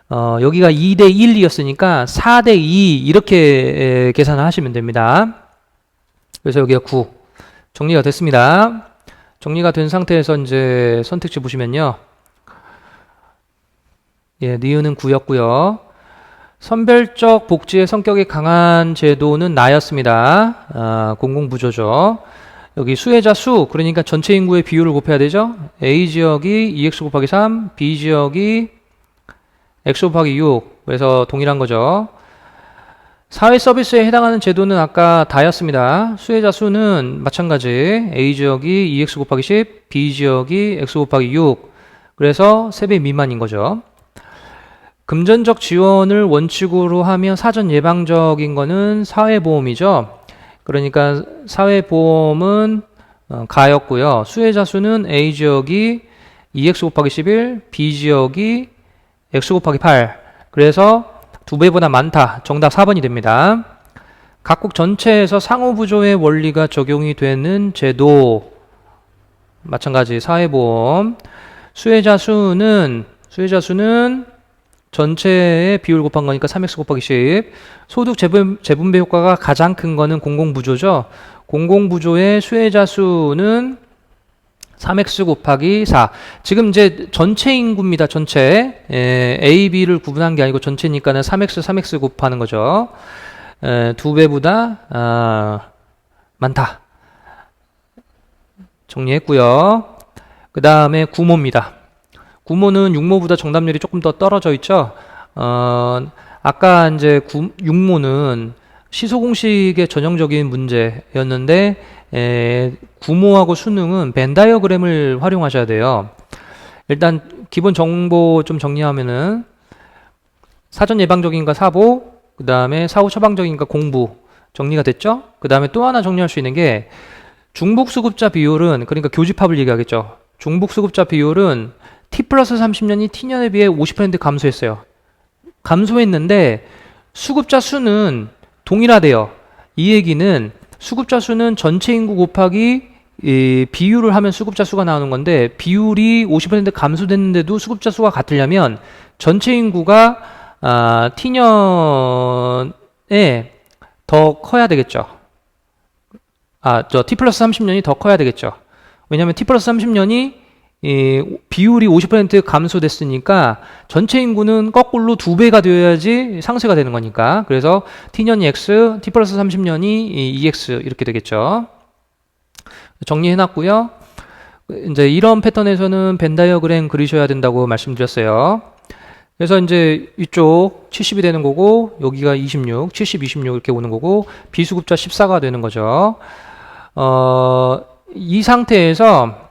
여기가 2대 1이었으니까 4대 2 이렇게 계산을 하시면 됩니다. 그래서 여기가 9 정리가 됐습니다. 정리가 된 상태에서 이제 선택지 보시면요. 예, 니은은 9였고요. 선별적 복지의 성격이 강한 제도는 나였습니다. 공공부조죠. 여기 수혜자 수, 그러니까 전체 인구의 비율을 곱해야 되죠. A 지역이 2x 곱하기 3, B 지역이 x 곱하기 6. 그래서 동일한 거죠. 사회 서비스에 해당하는 제도는 아까 다였습니다. 수혜자 수는 마찬가지. A 지역이 2x 곱하기 10, B 지역이 x 곱하기 6. 그래서 3배 미만인 거죠. 금전적 지원을 원칙으로 하며 사전 예방적인 거는 사회보험이죠. 그러니까 사회보험은 가였고요. 수혜자 수는 A 지역이 2x 곱하기 11, B 지역이 x 곱하기 8. 그래서 2배보다 많다. 정답 4번이 됩니다. 각국 전체에서 상호부조의 원리가 적용이 되는 제도. 마찬가지 사회보험. 수혜자 수는 전체의 비율 곱한 거니까 3x 곱하기 10. 소득 재분배 효과가 가장 큰 거는 공공부조죠. 공공부조의 수혜자 수는 3x 곱하기 4. 지금 이제 전체 인구입니다. 전체. A, B를 구분한 게 아니고 전체니까는 3x 곱하는 거죠. 2배보다 많다. 정리했고요. 그 다음에 구모입니다. 구모는 6모보다 정답률이 조금 더 떨어져 있죠. 아까 이제 6모는 시소 공식의 전형적인 문제였는데 구모하고 수능은 벤 다이어그램을 활용하셔야 돼요. 일단 기본 정보 좀 정리하면은 사전 예방적인가 사보, 그 다음에 사후 처방적인가 공부 정리가 됐죠. 그 다음에 또 하나 정리할 수 있는 게 중복수급자 비율은, 그러니까 교집합을 얘기하겠죠. 중복수급자 비율은 T 플러스 30년이 T년에 비해 50% 감소했어요. 감소했는데 수급자 수는 동일하대요. 이 얘기는 수급자 수는 전체 인구 곱하기 이 비율을 하면 수급자 수가 나오는 건데, 비율이 50% 감소됐는데도 수급자 수가 같으려면 전체 인구가 T년에 더 커야 되겠죠. T 플러스 30년이 더 커야 되겠죠. 왜냐하면 T 플러스 30년이 비율이 50% 감소됐으니까 전체 인구는 거꾸로 2배가 되어야지 상쇄가 되는 거니까. 그래서 T년이 X, T 플러스 30년이 EX 이렇게 되겠죠. 정리해놨고요. 이제 이런 패턴에서는 벤 다이어그램 그리셔야 된다고 말씀드렸어요. 그래서 이제 이쪽 70이 되는 거고, 여기가 26, 70, 26 이렇게 오는 거고, 비수급자 14가 되는 거죠. 이 상태에서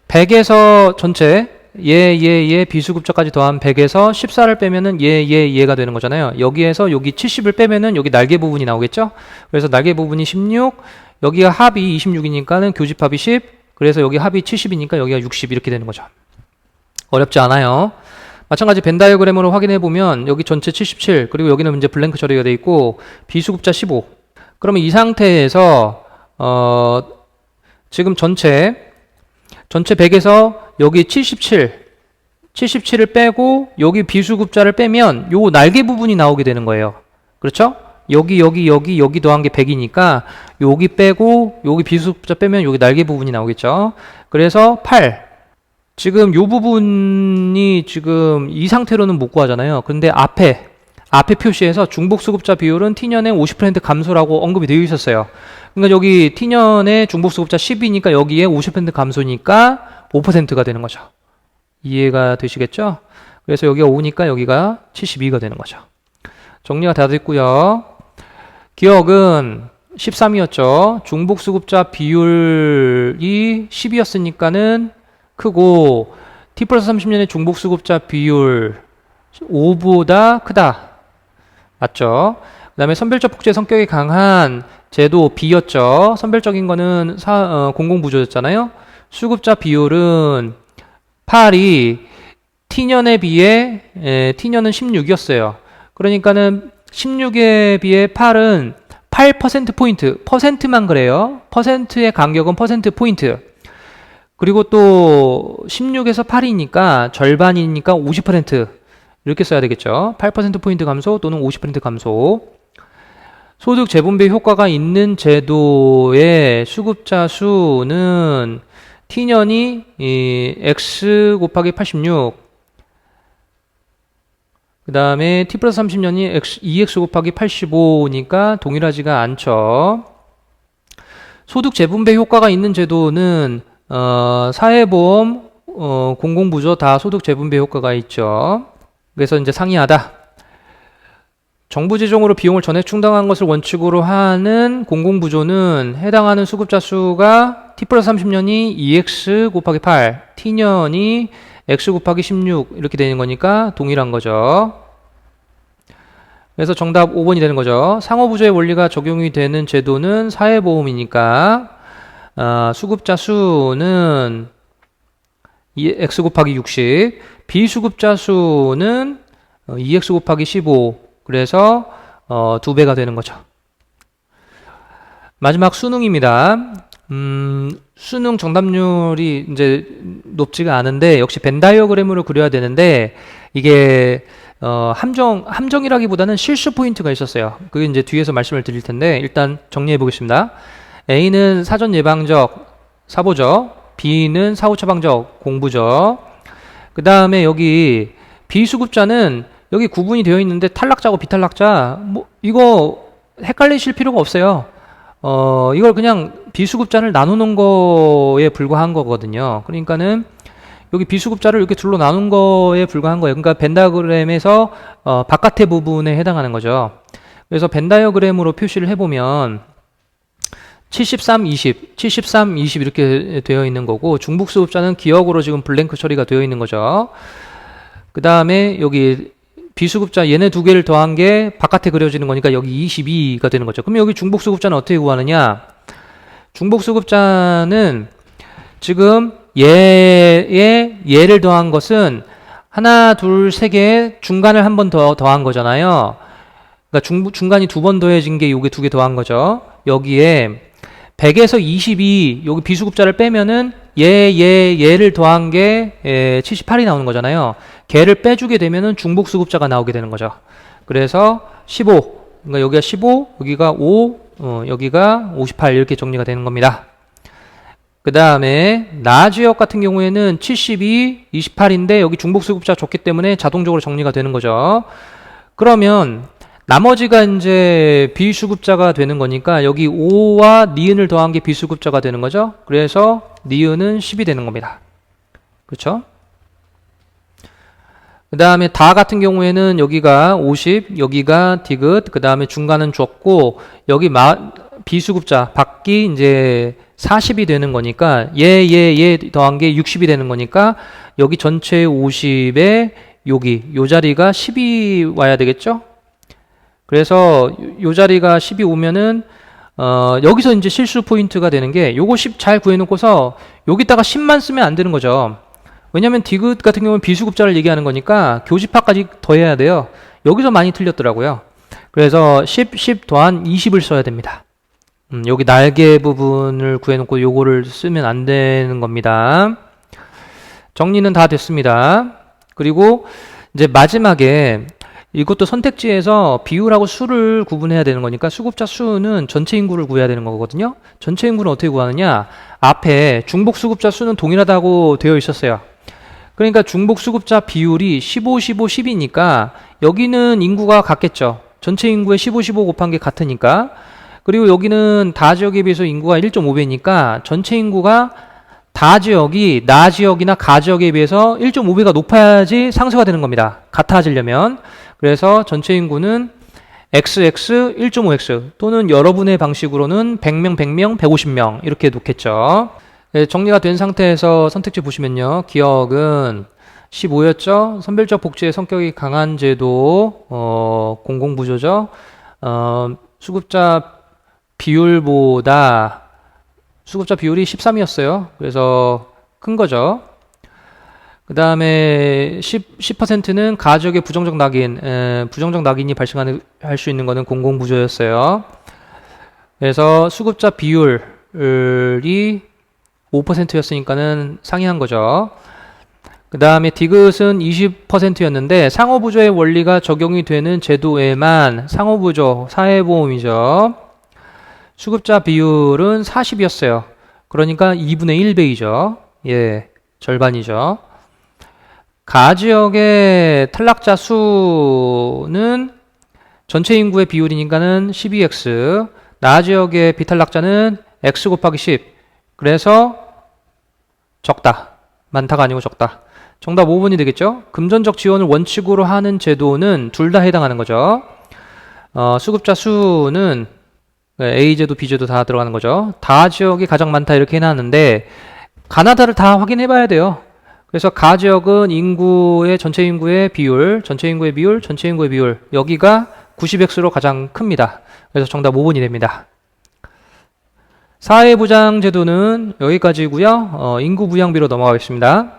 100에서 전체 얘 비수급자까지 더한 100에서 14를 빼면은 얘가 되는 거잖아요. 여기에서 여기 70을 빼면은 여기 날개 부분이 나오겠죠. 그래서 날개 부분이 16, 여기가 합이 26이니까는 교집합이 10, 그래서 여기 합이 70이니까 여기가 60 이렇게 되는 거죠. 어렵지 않아요. 마찬가지 벤 다이어그램으로 확인해 보면 여기 전체 77, 그리고 여기는 이제 블랭크 처리가 되어 있고 비수급자 15. 그러면 이 상태에서 지금 전체 100에서 여기 77을 빼고 여기 비수급자를 빼면 요 날개 부분이 나오게 되는 거예요. 그렇죠? 여기 더한 게 100이니까 여기 빼고 여기 비수급자 빼면 여기 날개 부분이 나오겠죠. 그래서 8. 지금 요 부분이 지금 이 상태로는 못 구하잖아요. 근데 앞에 표시에서 중복수급자 비율은 T년에 50% 감소라고 언급이 되어 있었어요. 그러니까 여기 T년에 중복수급자 10이니까 여기에 50% 감소니까 5%가 되는 거죠. 이해가 되시겠죠? 그래서 여기가 5니까 여기가 72가 되는 거죠. 정리가 다 됐고요. 기억은 13이었죠. 중복수급자 비율이 10이었으니까는 크고, T 플러스 30년의 중복수급자 비율 5보다 크다. 맞죠? 그 다음에 선별적 복제 성격이 강한 제도 B였죠. 선별적인 거는 공공부조였잖아요. 수급자 비율은 8이 T년에 비해 T년은 16이었어요. 그러니까는 16에 비해 8은 8%포인트, 퍼센트만 그래요. 퍼센트의 간격은 퍼센트포인트. 그리고 또 16에서 8이니까 절반이니까 50% 이렇게 써야 되겠죠. 8%포인트 감소 또는 50% 감소. 소득 재분배 효과가 있는 제도의 수급자 수는 T년이 X 곱하기 86, 그 다음에 T 플러스 30년이 EX 곱하기 85니까 동일하지가 않죠. 소득 재분배 효과가 있는 제도는 사회보험, 공공부조 다 소득 재분배 효과가 있죠. 그래서 이제 상이하다. 정부 재정으로 비용을 전액 충당한 것을 원칙으로 하는 공공부조는 해당하는 수급자 수가 T 플러스 30년이 EX 곱하기 8, T년이 X 곱하기 16 이렇게 되는 거니까 동일한 거죠. 그래서 정답 5번이 되는 거죠. 상호부조의 원리가 적용이 되는 제도는 사회보험이니까 수급자 수는 X 곱하기 60, 비수급자 수는 2X 곱하기 15, 그래서 2배가 되는 거죠. 마지막 수능입니다. 수능 정답률이 이제 높지가 않은데 역시 벤 다이어그램으로 그려야 되는데 이게 함정이라기보다는 실수 포인트가 있었어요. 그게 이제 뒤에서 말씀을 드릴 텐데 일단 정리해 보겠습니다. A는 사전 예방적 사보적, B는 사후 처방적 공부적. 그 다음에 여기 비수급자는 여기 구분이 되어 있는데 탈락자고 비탈락자 뭐 이거 헷갈리실 필요가 없어요. 이걸 그냥 비수급자를 나누는 거에 불과한 거거든요. 그러니까는 여기 비수급자를 이렇게 둘로 나눈 거에 불과한 거예요. 그러니까 벤 다이어그램에서 바깥의 부분에 해당하는 거죠. 그래서 벤 다이어그램으로 표시를 해보면 73, 20, 73, 20 이렇게 되어 있는 거고 중복수급자는 기억으로 지금 블랭크 처리가 되어 있는 거죠. 그 다음에 여기 비수급자 얘네 두 개를 더한 게 바깥에 그려지는 거니까 여기 22가 되는 거죠. 그럼 여기 중복수급자는 어떻게 구하느냐? 중복수급자는 지금 얘를 더한 것은 하나, 둘, 세 개 중간을 한 번 더 더한 거잖아요. 그러니까 중간이 두 번 더해진 게 요게 두 개 더한 거죠. 여기에 100에서 22 여기 비수급자를 빼면은 얘를 더한 게 78이 나오는 거잖아요. 걔를 빼주게 되면은 중복수급자가 나오게 되는 거죠. 그래서 15, 그러니까 여기가 15, 여기가 5, 여기가 58 이렇게 정리가 되는 겁니다. 그 다음에 나지역 같은 경우에는 72, 28인데 여기 중복수급자 줬기 때문에 자동적으로 정리가 되는 거죠. 그러면 나머지가 이제 비수급자가 되는 거니까 여기 5와 니은을 더한 게 비수급자가 되는 거죠. 그래서 니은은 10이 되는 겁니다. 그렇죠? 그 다음에 다 같은 경우에는 여기가 50, 여기가 디귿, 그 다음에 중간은 줬고 여기 비수급자 밖이 이제 40이 되는 거니까 얘 더한 게 60이 되는 거니까 여기 전체 50에 여기 요 자리가 10이 와야 되겠죠? 그래서 요 자리가 10이 오면은 여기서 이제 실수 포인트가 되는 게 요거 10 잘 구해놓고서 여기다가 10만 쓰면 안 되는 거죠. 왜냐면 디귿 같은 경우는 비수급자를 얘기하는 거니까 교집합까지 더해야 돼요. 여기서 많이 틀렸더라고요. 그래서 10 더한 20을 써야 됩니다. 여기 날개 부분을 구해놓고 요거를 쓰면 안 되는 겁니다. 정리는 다 됐습니다. 그리고 이제 마지막에 이것도 선택지에서 비율하고 수를 구분해야 되는 거니까 수급자 수는 전체 인구를 구해야 되는 거거든요. 전체 인구는 어떻게 구하느냐? 앞에 중복 수급자 수는 동일하다고 되어 있었어요. 그러니까 중복 수급자 비율이 15, 15, 10이니까 여기는 인구가 같겠죠. 전체 인구의 15, 15 곱한 게 같으니까. 그리고 여기는 다 지역에 비해서 인구가 1.5배니까 전체 인구가 다 지역이 나 지역이나 가 지역에 비해서 1.5배가 높아야지 상쇄가 되는 겁니다. 같아지려면. 그래서 전체 인구는 XX 1.5X 또는 여러분의 방식으로는 100명, 100명, 150명 이렇게 놓겠죠. 네, 정리가 된 상태에서 선택지 보시면요. 기억은 15였죠. 선별적 복지의 성격이 강한 제도, 공공부조죠. 수급자 비율보다 수급자 비율이 13이었어요. 그래서 큰 거죠. 그 다음에 10%는 가지역의 부정적 낙인이 발생할 수 있는 것은 공공부조였어요. 그래서 수급자 비율이 5%였으니까는 상이한 거죠. 그 다음에 디귿은 20%였는데 상호부조의 원리가 적용이 되는 제도에만 상호부조, 사회보험이죠. 수급자 비율은 40이었어요. 그러니까 2분의 1배이죠. 예, 절반이죠. 가지역의 탈락자 수는 전체 인구의 비율이니까는 12x, 나지역의 비탈락자는 x 곱하기 10. 그래서 적다. 많다가 아니고 적다. 정답 5번이 되겠죠? 금전적 지원을 원칙으로 하는 제도는 둘 다 해당하는 거죠. 수급자 수는 A제도, B제도 다 들어가는 거죠. 다 지역이 가장 많다 이렇게 해놨는데 가나다를 다 확인해 봐야 돼요. 그래서 가 지역은 인구의 전체 인구의 비율, 전체 인구의 비율, 전체 인구의 비율 여기가 90x로 가장 큽니다. 그래서 정답 5번이 됩니다. 사회보장제도는 여기까지고요. 인구부양비로 넘어가겠습니다.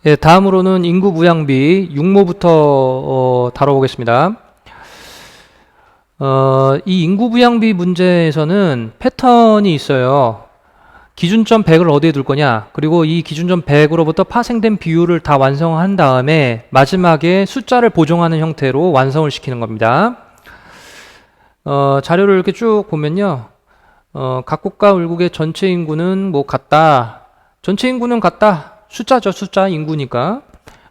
예, 다음으로는 인구부양비 6모부터 다뤄보겠습니다. 이 인구부양비 문제에서는 패턴이 있어요. 기준점 100을 어디에 둘 거냐, 그리고 이 기준점 100으로부터 파생된 비율을 다 완성한 다음에 마지막에 숫자를 보정하는 형태로 완성을 시키는 겁니다. 자료를 이렇게 쭉 보면요. 각 국가 울국의 전체 인구는 뭐 같다. 전체 인구는 같다. 숫자죠. 숫자 인구니까.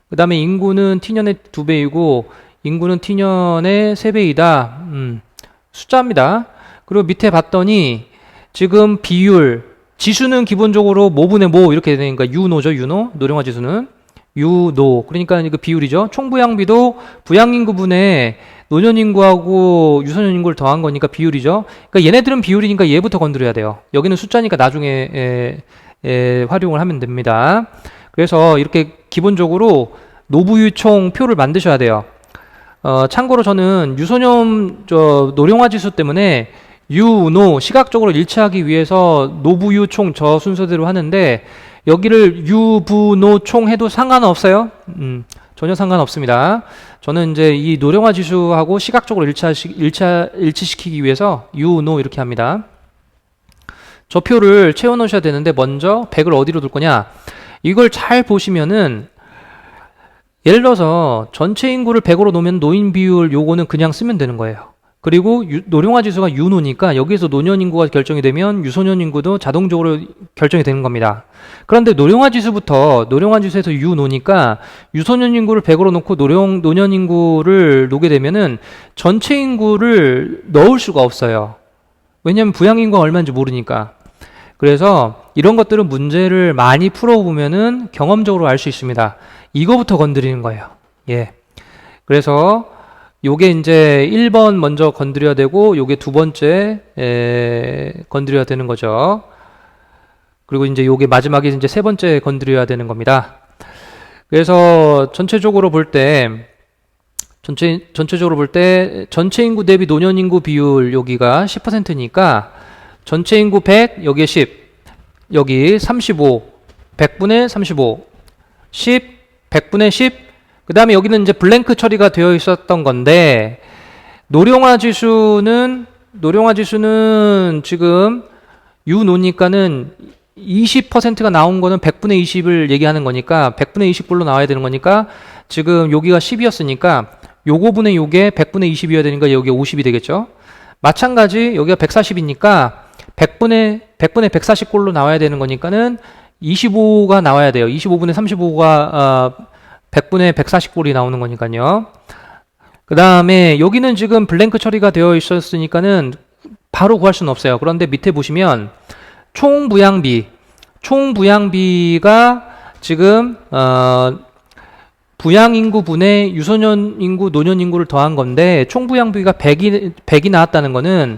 그 다음에 인구는 t년의 2배이고 인구는 t년의 3배이다. 숫자입니다. 그리고 밑에 봤더니 지금 비율, 지수는 기본적으로 모분의 모 이렇게 되니까 유노죠. 유노. 노령화 지수는 유노. 그러니까 그 비율이죠. 총부양비도 부양인구분에 노년인구하고 유소년인구를 더한 거니까 비율이죠. 그러니까 얘네들은 비율이니까 얘부터 건드려야 돼요. 여기는 숫자니까 나중에 활용을 하면 됩니다. 그래서 이렇게 기본적으로 노부유총 표를 만드셔야 돼요. 참고로 저는 유소년 노령화 지수 때문에 유노 시각적으로 일치하기 위해서 노부유총 저 순서대로 하는데 여기를 유부노총 해도 상관없어요. 전혀 상관없습니다. 저는 이제 이 노령화 지수하고 시각적으로 일치시키기 위해서 유노 이렇게 합니다. 저 표를 채워 넣으셔야 되는데 먼저 100을 어디로 둘 거냐? 이걸 잘 보시면은 예를 들어서 전체 인구를 100으로 놓으면 노인 비율 요거는 그냥 쓰면 되는 거예요. 그리고 노령화 지수가 유노니까 여기에서 노년 인구가 결정이 되면 유소년 인구도 자동적으로 결정이 되는 겁니다. 그런데 노령화 지수에서 유노니까 유소년 인구를 100으로 놓고 노년 인구를 놓게 되면은 전체 인구를 넣을 수가 없어요. 왜냐하면 부양 인구가 얼마인지 모르니까. 그래서 이런 것들은 문제를 많이 풀어보면은 경험적으로 알 수 있습니다. 이거부터 건드리는 거예요. 예. 그래서 요게 이제 1번 먼저 건드려야 되고 요게 두 번째 건드려야 되는 거죠. 그리고 이제 요게 마지막에 이제 세 번째 건드려야 되는 겁니다. 그래서 전체적으로 볼 때 전체 인구 대비 노년 인구 비율 여기가 10%니까 전체 인구 100 여기에 10 여기 35 100분의 35 10 100분의 10 그 다음에 여기는 이제 블랭크 처리가 되어 있었던 건데 노령화 지수는 지금 유노니까는 20%가 나온 거는 100분의 20을 얘기하는 거니까 100분의 20꼴로 나와야 되는 거니까 지금 여기가 10이었으니까 요거분의 요게 100분의 20이어야 되니까 여기 50이 되겠죠. 마찬가지 여기가 140이니까 100분의 140꼴로 나와야 되는 거니까는 25가 나와야 돼요. 25분의 35가 100분의 140꼴이 나오는 거니까요. 그 다음에 여기는 지금 블랭크 처리가 되어 있었으니까는 바로 구할 수는 없어요. 그런데 밑에 보시면 총부양비가 지금 부양인구분의 유소년 인구, 노년 인구를 더한 건데 총부양비가 100이 나왔다는 거는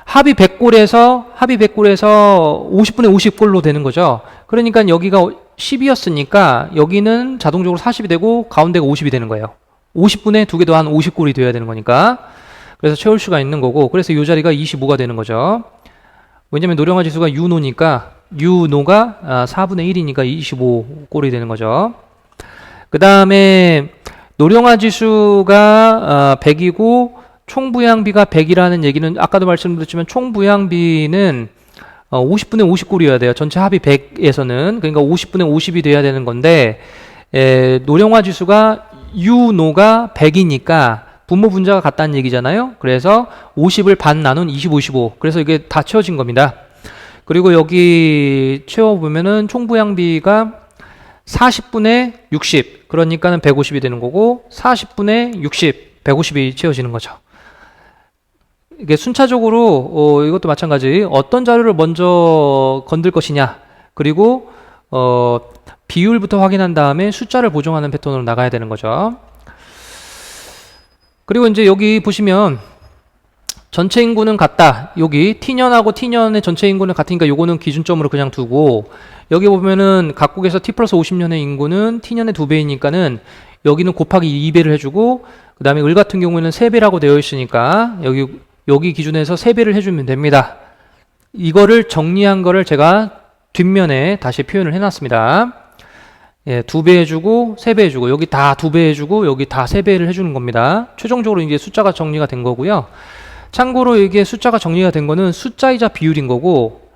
합이 100골에서 50분의 50골로 되는 거죠. 그러니까 여기가 10이었으니까 여기는 자동적으로 40이 되고 가운데가 50이 되는 거예요. 50분의 두 개 더한 50골이 되어야 되는 거니까. 그래서 채울 수가 있는 거고, 그래서 이 자리가 25가 되는 거죠. 왜냐면 노령화 지수가 유노가 4분의 1이니까 25골이 되는 거죠. 그 다음에 노령화 지수가 100이고 총부양비가 100이라는 얘기는 아까도 말씀드렸지만 총부양비는 50분의 50골이어야 돼요. 전체 합이 100에서는. 그러니까 50분의 50이 돼야 되는 건데 노령화 지수가 유노가 100이니까 분모 분자가 같다는 얘기잖아요. 그래서 50을 반 나눈 25, 25. 그래서 이게 다 채워진 겁니다. 그리고 여기 채워보면은 총부양비가 40분의 60. 그러니까는 150이 되는 거고 40분의 60. 150이 채워지는 거죠. 이게 순차적으로 이것도 마찬가지 어떤 자료를 먼저 건들 것이냐 그리고 비율부터 확인한 다음에 숫자를 보정하는 패턴으로 나가야 되는 거죠. 그리고 이제 여기 보시면 전체 인구는 같다. 여기 T년하고 T년의 전체 인구는 같으니까 요거는 기준점으로 그냥 두고 여기 보면은 각국에서 T 플러스 50년의 인구는 T년의 2배이니까는 여기는 곱하기 2배를 해주고 그 다음에 을 같은 경우에는 3배라고 되어 있으니까 여기 기준에서 3배를 해주면 됩니다. 이거를 정리한 거를 제가 뒷면에 다시 표현을 해놨습니다. 예, 2배 해주고 3배 해주고 여기 다 2배 해주고 여기 다 3배를 해주는 겁니다. 최종적으로 이게 숫자가 정리가 된 거고요. 참고로 이게 숫자가 정리가 된 거는 숫자이자 비율인 거고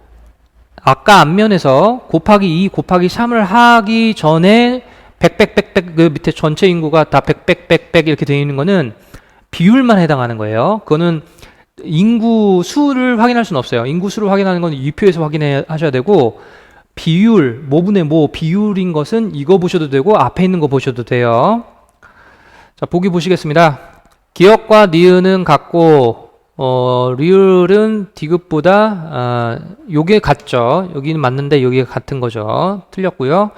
아까 앞면에서 곱하기 2 곱하기 3을 하기 전에 100 그 밑에 전체 인구가 다 100 이렇게 되어 있는 거는 비율만 해당하는 거예요. 그거는 인구 수를 확인할 수는 없어요. 인구 수를 확인하는 건 이 표에서 확인하셔야 되고 비율, 뭐분의 뭐 비율인 것은 이거 보셔도 되고 앞에 있는 거 보셔도 돼요. 자, 보기 보시겠습니다. 기억과 니은은 같고 리을은 디귿보다 요게 같죠. 여기는 맞는데 여기가 같은 거죠. 틀렸고요.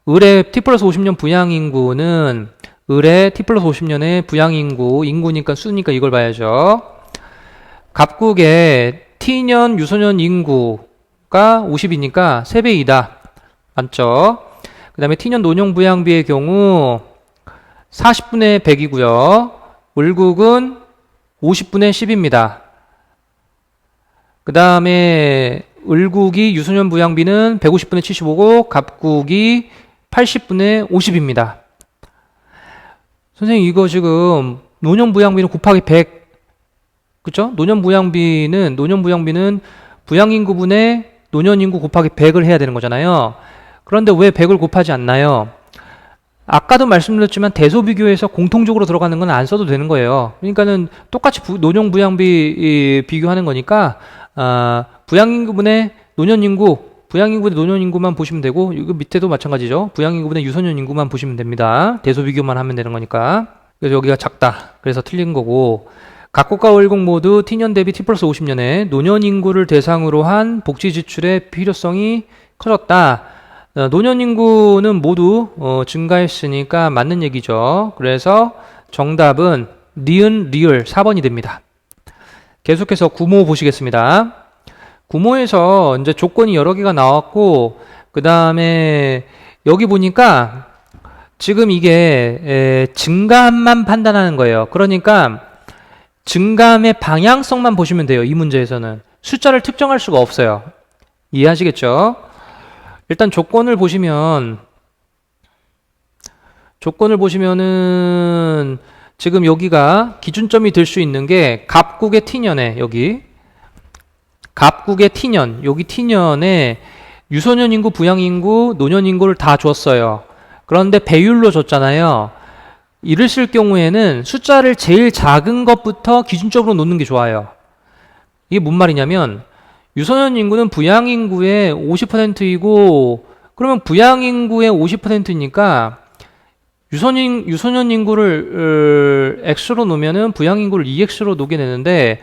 을의 T 플러스 50년 부양인구는 을의 T 플러스 50년의 부양인구, 인구니까 수니까 이걸 봐야죠. 갑국의 T년 유소년 인구가 50이니까 3배이다. 맞죠? 그 다음에 T년 노령 부양비의 경우 40분의 100이고요. 을국은 50분의 10입니다. 그 다음에 을국이 유소년 부양비는 150분의 75고 갑국이 80분의 50입니다. 선생님 이거 지금 노년 부양비는 곱하기 100 그쵸? 노년 부양비는 부양인구분의 노년인구 곱하기 100을 해야 되는 거잖아요. 그런데 왜 100을 곱하지 않나요? 아까도 말씀드렸지만 대소비교에서 공통적으로 들어가는 건 안 써도 되는 거예요. 그러니까는 똑같이 노령 부양비 비교하는 거니까 부양인구분의 노년인구, 부양인구분의 노년인구만 보시면 되고, 이거 밑에도 마찬가지죠. 부양인구분의 유소년 인구만 보시면 됩니다. 대소비교만 하면 되는 거니까. 그래서 여기가 작다. 그래서 틀린 거고, 각국가 월국 모두 T년 대비 T 플러스 50년에 노년인구를 대상으로 한 복지 지출의 필요성이 커졌다. 노년인구는 모두 증가했으니까 맞는 얘기죠. 그래서 정답은 니은 리을 4번이 됩니다. 계속해서 구모 보시겠습니다. 구모에서 이제 조건이 여러 개가 나왔고, 그 다음에 여기 보니까 지금 이게 증가함만 판단하는 거예요. 그러니까 증가함의 방향성만 보시면 돼요. 이 문제에서는 숫자를 특정할 수가 없어요. 이해하시겠죠? 일단 조건을 보시면은 지금 여기가 기준점이 될 수 있는 게 갑국의 T년에, 여기 갑국의 T년, 여기 T년에 유소년 인구, 부양 인구, 노년 인구를 다 줬어요. 그런데 배율로 줬잖아요. 이랬을 경우에는 숫자를 제일 작은 것부터 기준적으로 놓는 게 좋아요. 이게 뭔 말이냐면 유소년 인구는 부양 인구의 50%이고, 그러면 부양 인구의 50%니까 유소년 인구를 X로 놓으면은 부양 인구를 2X로 놓게 되는데,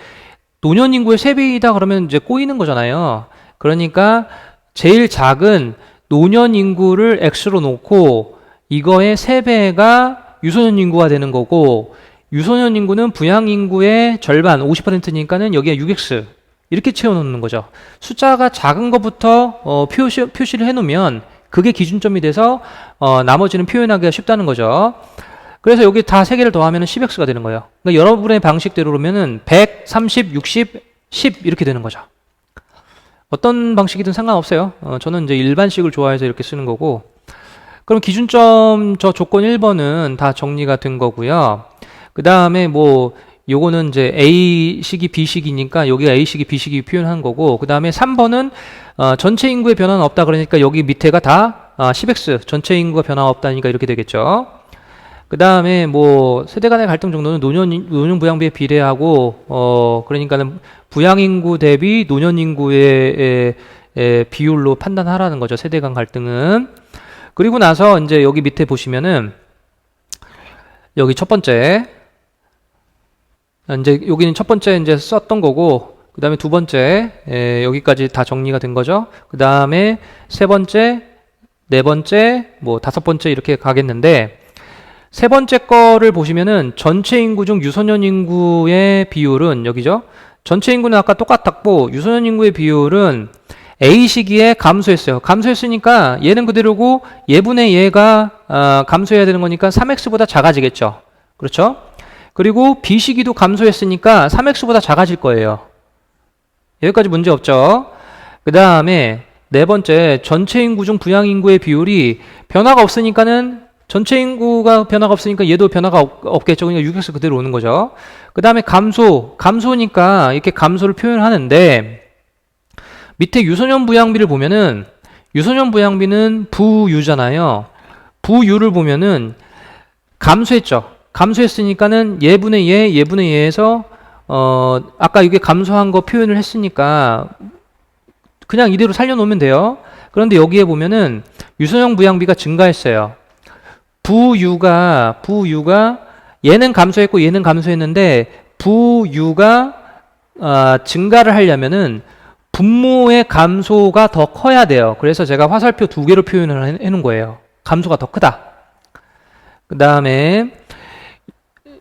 노년 인구의 3배이다 그러면 이제 꼬이는 거잖아요. 그러니까 제일 작은 노년 인구를 X로 놓고 이거의 3배가 유소년 인구가 되는 거고, 유소년 인구는 부양 인구의 절반 50%니까는 여기에 6X 이렇게 채워놓는 거죠. 숫자가 작은 것부터 표시를 해놓으면 그게 기준점이 돼서 나머지는 표현하기가 쉽다는 거죠. 그래서 여기 다 3개를 더하면 10X가 되는 거예요. 그러니까 여러분의 방식대로 그러면은 100, 30, 60, 10 이렇게 되는 거죠. 어떤 방식이든 상관없어요. 저는 이제 일반식을 좋아해서 이렇게 쓰는 거고. 그럼 기준점 저 조건 1번은 다 정리가 된 거고요. 그 다음에 뭐 요거는 이제 A식이 B식이니까 여기가 A식이 B식이 표현한 거고, 그 다음에 3번은 전체 인구의 변화는 없다 그러니까 여기 밑에가 다 10X 전체 인구가 변화 없다니까 이렇게 되겠죠. 그 다음에 뭐 세대 간의 갈등 정도는 노년 부양비에 비례하고 그러니까는 부양 인구 대비 노년 인구의 비율로 판단하라는 거죠. 세대 간 갈등은. 그리고 나서 이제 여기 밑에 보시면은 여기 첫 번째 이제 여기는 첫 번째 이제 썼던 거고, 그 다음에 두 번째 여기까지 다 정리가 된 거죠. 그 다음에 세 번째, 네 번째, 뭐 다섯 번째 이렇게 가겠는데, 세 번째 거를 보시면은 전체 인구 중 유소년 인구의 비율은 여기죠. 전체 인구는 아까 똑같았고 유소년 인구의 비율은 A 시기에 감소했어요. 감소했으니까 얘는 그대로고 얘분의 얘가 감소해야 되는 거니까 3x보다 작아지겠죠. 그렇죠? 그리고 B 시기도 감소했으니까 3x보다 작아질 거예요. 여기까지 문제 없죠. 그 다음에 네 번째, 전체 인구 중 부양 인구의 비율이 변화가 없으니까는 전체 인구가 변화가 없으니까 얘도 변화가 없겠죠. 그러니까 6x 그대로 오는 거죠. 그 다음에 감소니까 이렇게 감소를 표현하는데, 밑에 유소년 부양비를 보면은 유소년 부양비는 부유잖아요. 부유를 보면은 감소했죠. 감소했으니까는 예분의 예, 예분의 예에서 아까 이게 감소한 거 표현을 했으니까 그냥 이대로 살려놓으면 돼요. 그런데 여기에 보면은 유소년 부양비가 증가했어요. 부유가 얘는 감소했고 얘는 감소했는데 부유가 증가를 하려면은 분모의 감소가 더 커야 돼요. 그래서 제가 화살표 2개로 표현을 해놓은 거예요. 감소가 더 크다. 그 다음에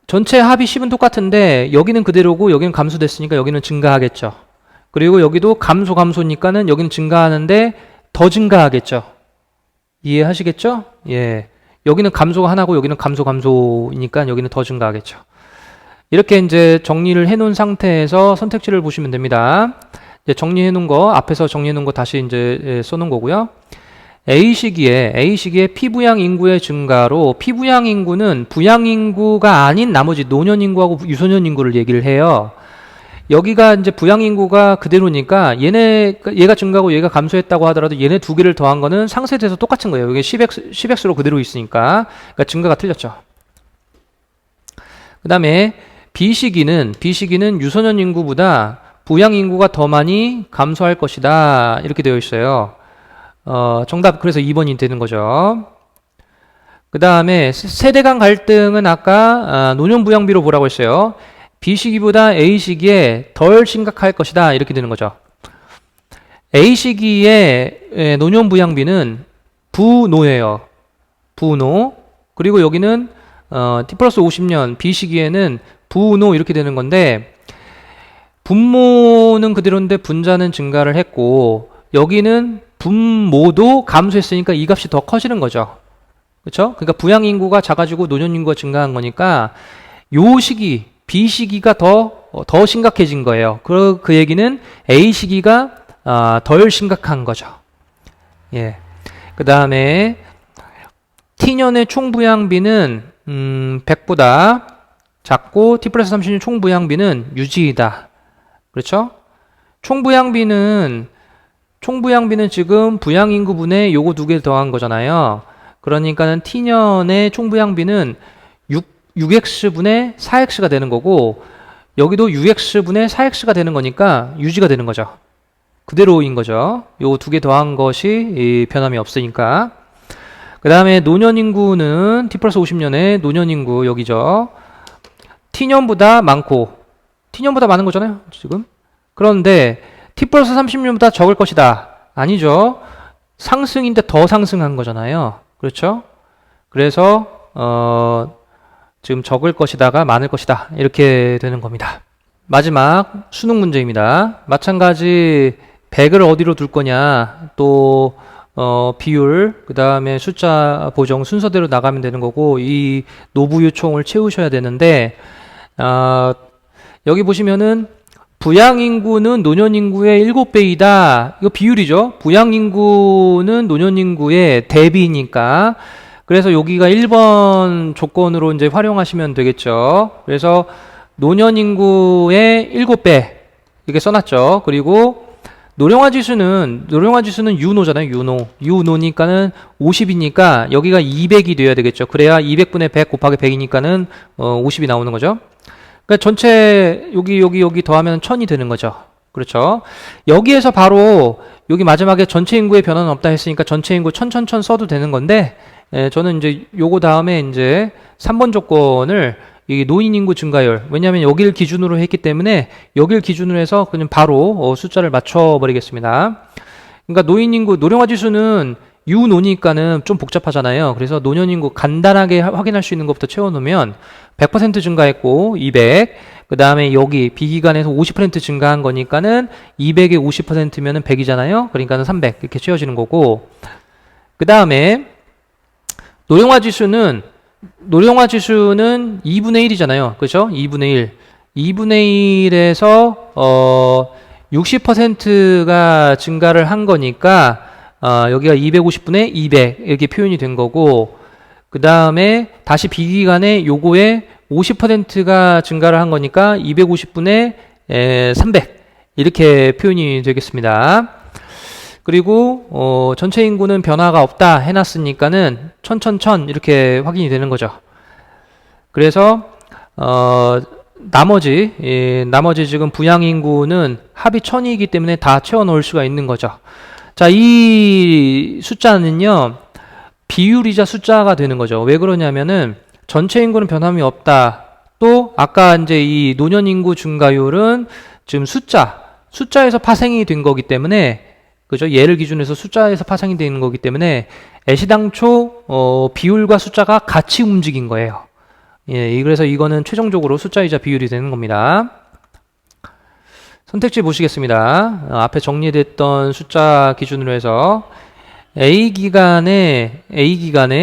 전체 합이 10은 똑같은데 여기는 그대로고 여기는 감소됐으니까 여기는 증가하겠죠. 그리고 여기도 감소니까는 여기는 증가하는데 더 증가하겠죠. 이해하시겠죠? 예. 여기는 감소가 하나고 여기는 감소니까 여기는 더 증가하겠죠. 이렇게 이제 정리를 해놓은 상태에서 선택지를 보시면 됩니다. 이제 정리해놓은 거, 앞에서 정리해놓은 거 다시 이제 써놓은 거고요. A 시기에 피부양 인구의 증가로, 피부양 인구는 부양 인구가 아닌 나머지 노년 인구하고 유소년 인구를 얘기를 해요. 여기가 이제 부양 인구가 그대로니까 얘가 증가하고 얘가 감소했다고 하더라도 얘네 두 개를 더한 거는 상쇄돼서 똑같은 거예요. 이게 10x로 그대로 있으니까. 그러니까 증가가 틀렸죠. 그 다음에 B시기는 유소년 인구보다 부양 인구가 더 많이 감소할 것이다. 이렇게 되어 있어요. 정답 그래서 2번이 되는 거죠. 그 다음에 세대 간 갈등은 아까 노년 부양비로 보라고 했어요. B시기보다 A시기에 덜 심각할 것이다. 이렇게 되는 거죠. A시기의 노년 부양비는 부노예요. 부노. 그리고 여기는 T 플러스 50년 B시기에는 부노 이렇게 되는 건데 분모는 그대로인데 분자는 증가를 했고 여기는 분모도 감소했으니까 이 값이 더 커지는 거죠. 그렇죠? 그러니까 부양 인구가 작아지고 노년 인구가 증가한 거니까 요 시기 B시기가 더 심각해진 거예요. 그 얘기는 A시기가 덜 심각한 거죠. 예. 그 다음에 T년의 총부양비는 100보다 작고 T 플러스 30년 총부양비는 유지이다. 그렇죠? 총부양비는 지금 부양인구분에 요거 두 개 더한 거잖아요. 그러니까는 T년의 총부양비는 6x분의 4x가 되는 거고 여기도 6x분의 4x가 되는 거니까 유지가 되는 거죠. 그대로인 거죠. 요 두 개 더한 것이 변함이 없으니까. 그 다음에 노년인구는 T 플러스 50년에 노년인구 여기죠. T년보다 많고 T년보다 많은 거잖아요. 지금. 그런데 T 플러스 30년보다 적을 것이다. 아니죠. 상승인데 더 상승한 거잖아요. 그렇죠? 그래서 지금 적을 것이다가 많을 것이다. 이렇게 되는 겁니다. 마지막 수능 문제입니다. 마찬가지 100을 어디로 둘 거냐, 또 비율, 그 다음에 숫자 보정 순서대로 나가면 되는 거고 이 노부 요청을 채우셔야 되는데 여기 보시면은 부양인구는 노년인구의 7배이다. 이거 비율이죠. 부양인구는 노년인구의 대비니까. 그래서 여기가 1번 조건으로 이제 활용하시면 되겠죠. 그래서 노년인구의 7배. 이렇게 써놨죠. 그리고 노령화 지수는 유노잖아요. 유노니까는 50이니까 여기가 200이 돼야 되겠죠. 그래야 200분의 100 곱하기 100이니까는 50이 나오는 거죠. 그러니까 전체 여기 더하면 1000이 되는 거죠. 그렇죠. 여기에서 바로 여기 마지막에 전체 인구의 변화는 없다 했으니까 전체 인구 1000 써도 되는 건데 저는 이제 요거 다음에 이제 3번 조건을 이 노인 인구 증가율, 왜냐하면 여기를 기준으로 했기 때문에 여기를 기준으로 해서 그냥 바로 숫자를 맞춰 버리겠습니다. 그러니까 노인 인구 노령화 지수는 유노니까는 좀 복잡하잖아요. 그래서 노년 인구 간단하게 확인할 수 있는 것부터 채워 놓으면 100% 증가했고 200, 그 다음에 여기 B기간에서 50% 증가한 거니까는 200에 50%면은 100이잖아요. 그러니까는 300 이렇게 채워지는 거고, 그 다음에 노령화 지수는 2분의 1이잖아요. 그죠? 2분의 1. 2분의 1에서 60%가 증가를 한 거니까 여기가 250분의 200 이렇게 표현이 된 거고, 그 다음에 다시 B기간에 요거에 50%가 증가를 한 거니까 250분의 300 이렇게 표현이 되겠습니다. 그리고 전체 인구는 변화가 없다 해놨으니까는 1000 이렇게 확인이 되는 거죠. 그래서 나머지 지금 부양 인구는 합이 1000이기 때문에 다 채워 넣을 수가 있는 거죠. 자, 이 숫자는요 비율이자 숫자가 되는 거죠. 왜 그러냐면은 전체 인구는 변함이 없다. 또 아까 이제 이 노년 인구 증가율은 지금 숫자에서 파생이 된 거기 때문에, 그죠? 얘를 기준으로 해서 숫자에서 파생이 되는 거기 때문에 애시당초 비율과 숫자가 같이 움직인 거예요. 예, 그래서 이거는 최종적으로 숫자이자 비율이 되는 겁니다. 선택지 보시겠습니다. 앞에 정리됐던 숫자 기준으로 해서 A기간에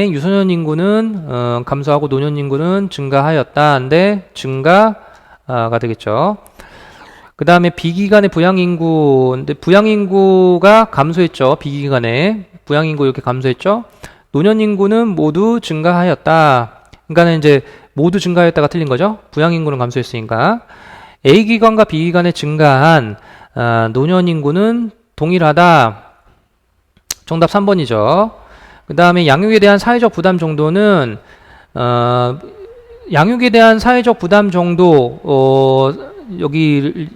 유소년 인구는 감소하고 노년 인구는 증가하였다. 근데 증가가 되겠죠. 그 다음에 B기간의 부양인구, 근데 부양인구가 감소했죠. B기간에 부양인구 이렇게 감소했죠. 노년인구는 모두 증가하였다. 그러니까는 이제 모두 증가하였다가 틀린 거죠. 부양인구는 감소했으니까. A기관과 B기관의 증가한 노년 인구는 동일하다. 정답 3번이죠. 그 다음에 양육에 대한 사회적 부담 정도는 양육에 대한 사회적 부담 정도 여기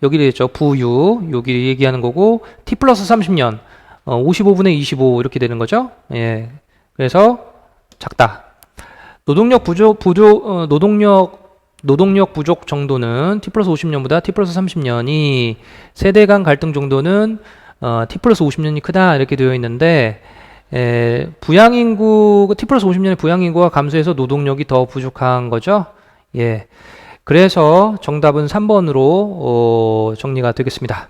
되겠죠. 부유 여기 얘기하는 거고 T 플러스 30년 55분의 25 이렇게 되는 거죠. 예. 그래서 작다. 노동력 부족 정도는 T 플러스 50년보다 T 플러스 30년이 세대 간 갈등 정도는 T 플러스 50년이 크다 이렇게 되어 있는데 부양인구 T 플러스 50년의 부양인구가 감소해서 노동력이 더 부족한 거죠. 예. 그래서 정답은 3번으로 정리가 되겠습니다.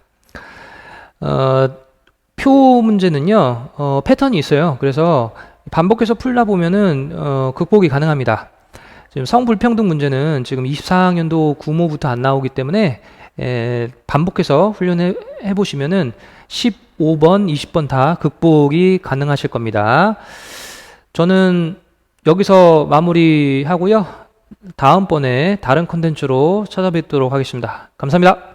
표 문제는요, 패턴이 있어요. 그래서 반복해서 풀다 보면은 극복이 가능합니다. 지금 성불평등 문제는 지금 24학년도 구모부터 안 나오기 때문에 반복해서 훈련해 보시면은 15번, 20번 다 극복이 가능하실 겁니다. 저는 여기서 마무리하고요. 다음번에 다른 컨텐츠로 찾아뵙도록 하겠습니다. 감사합니다.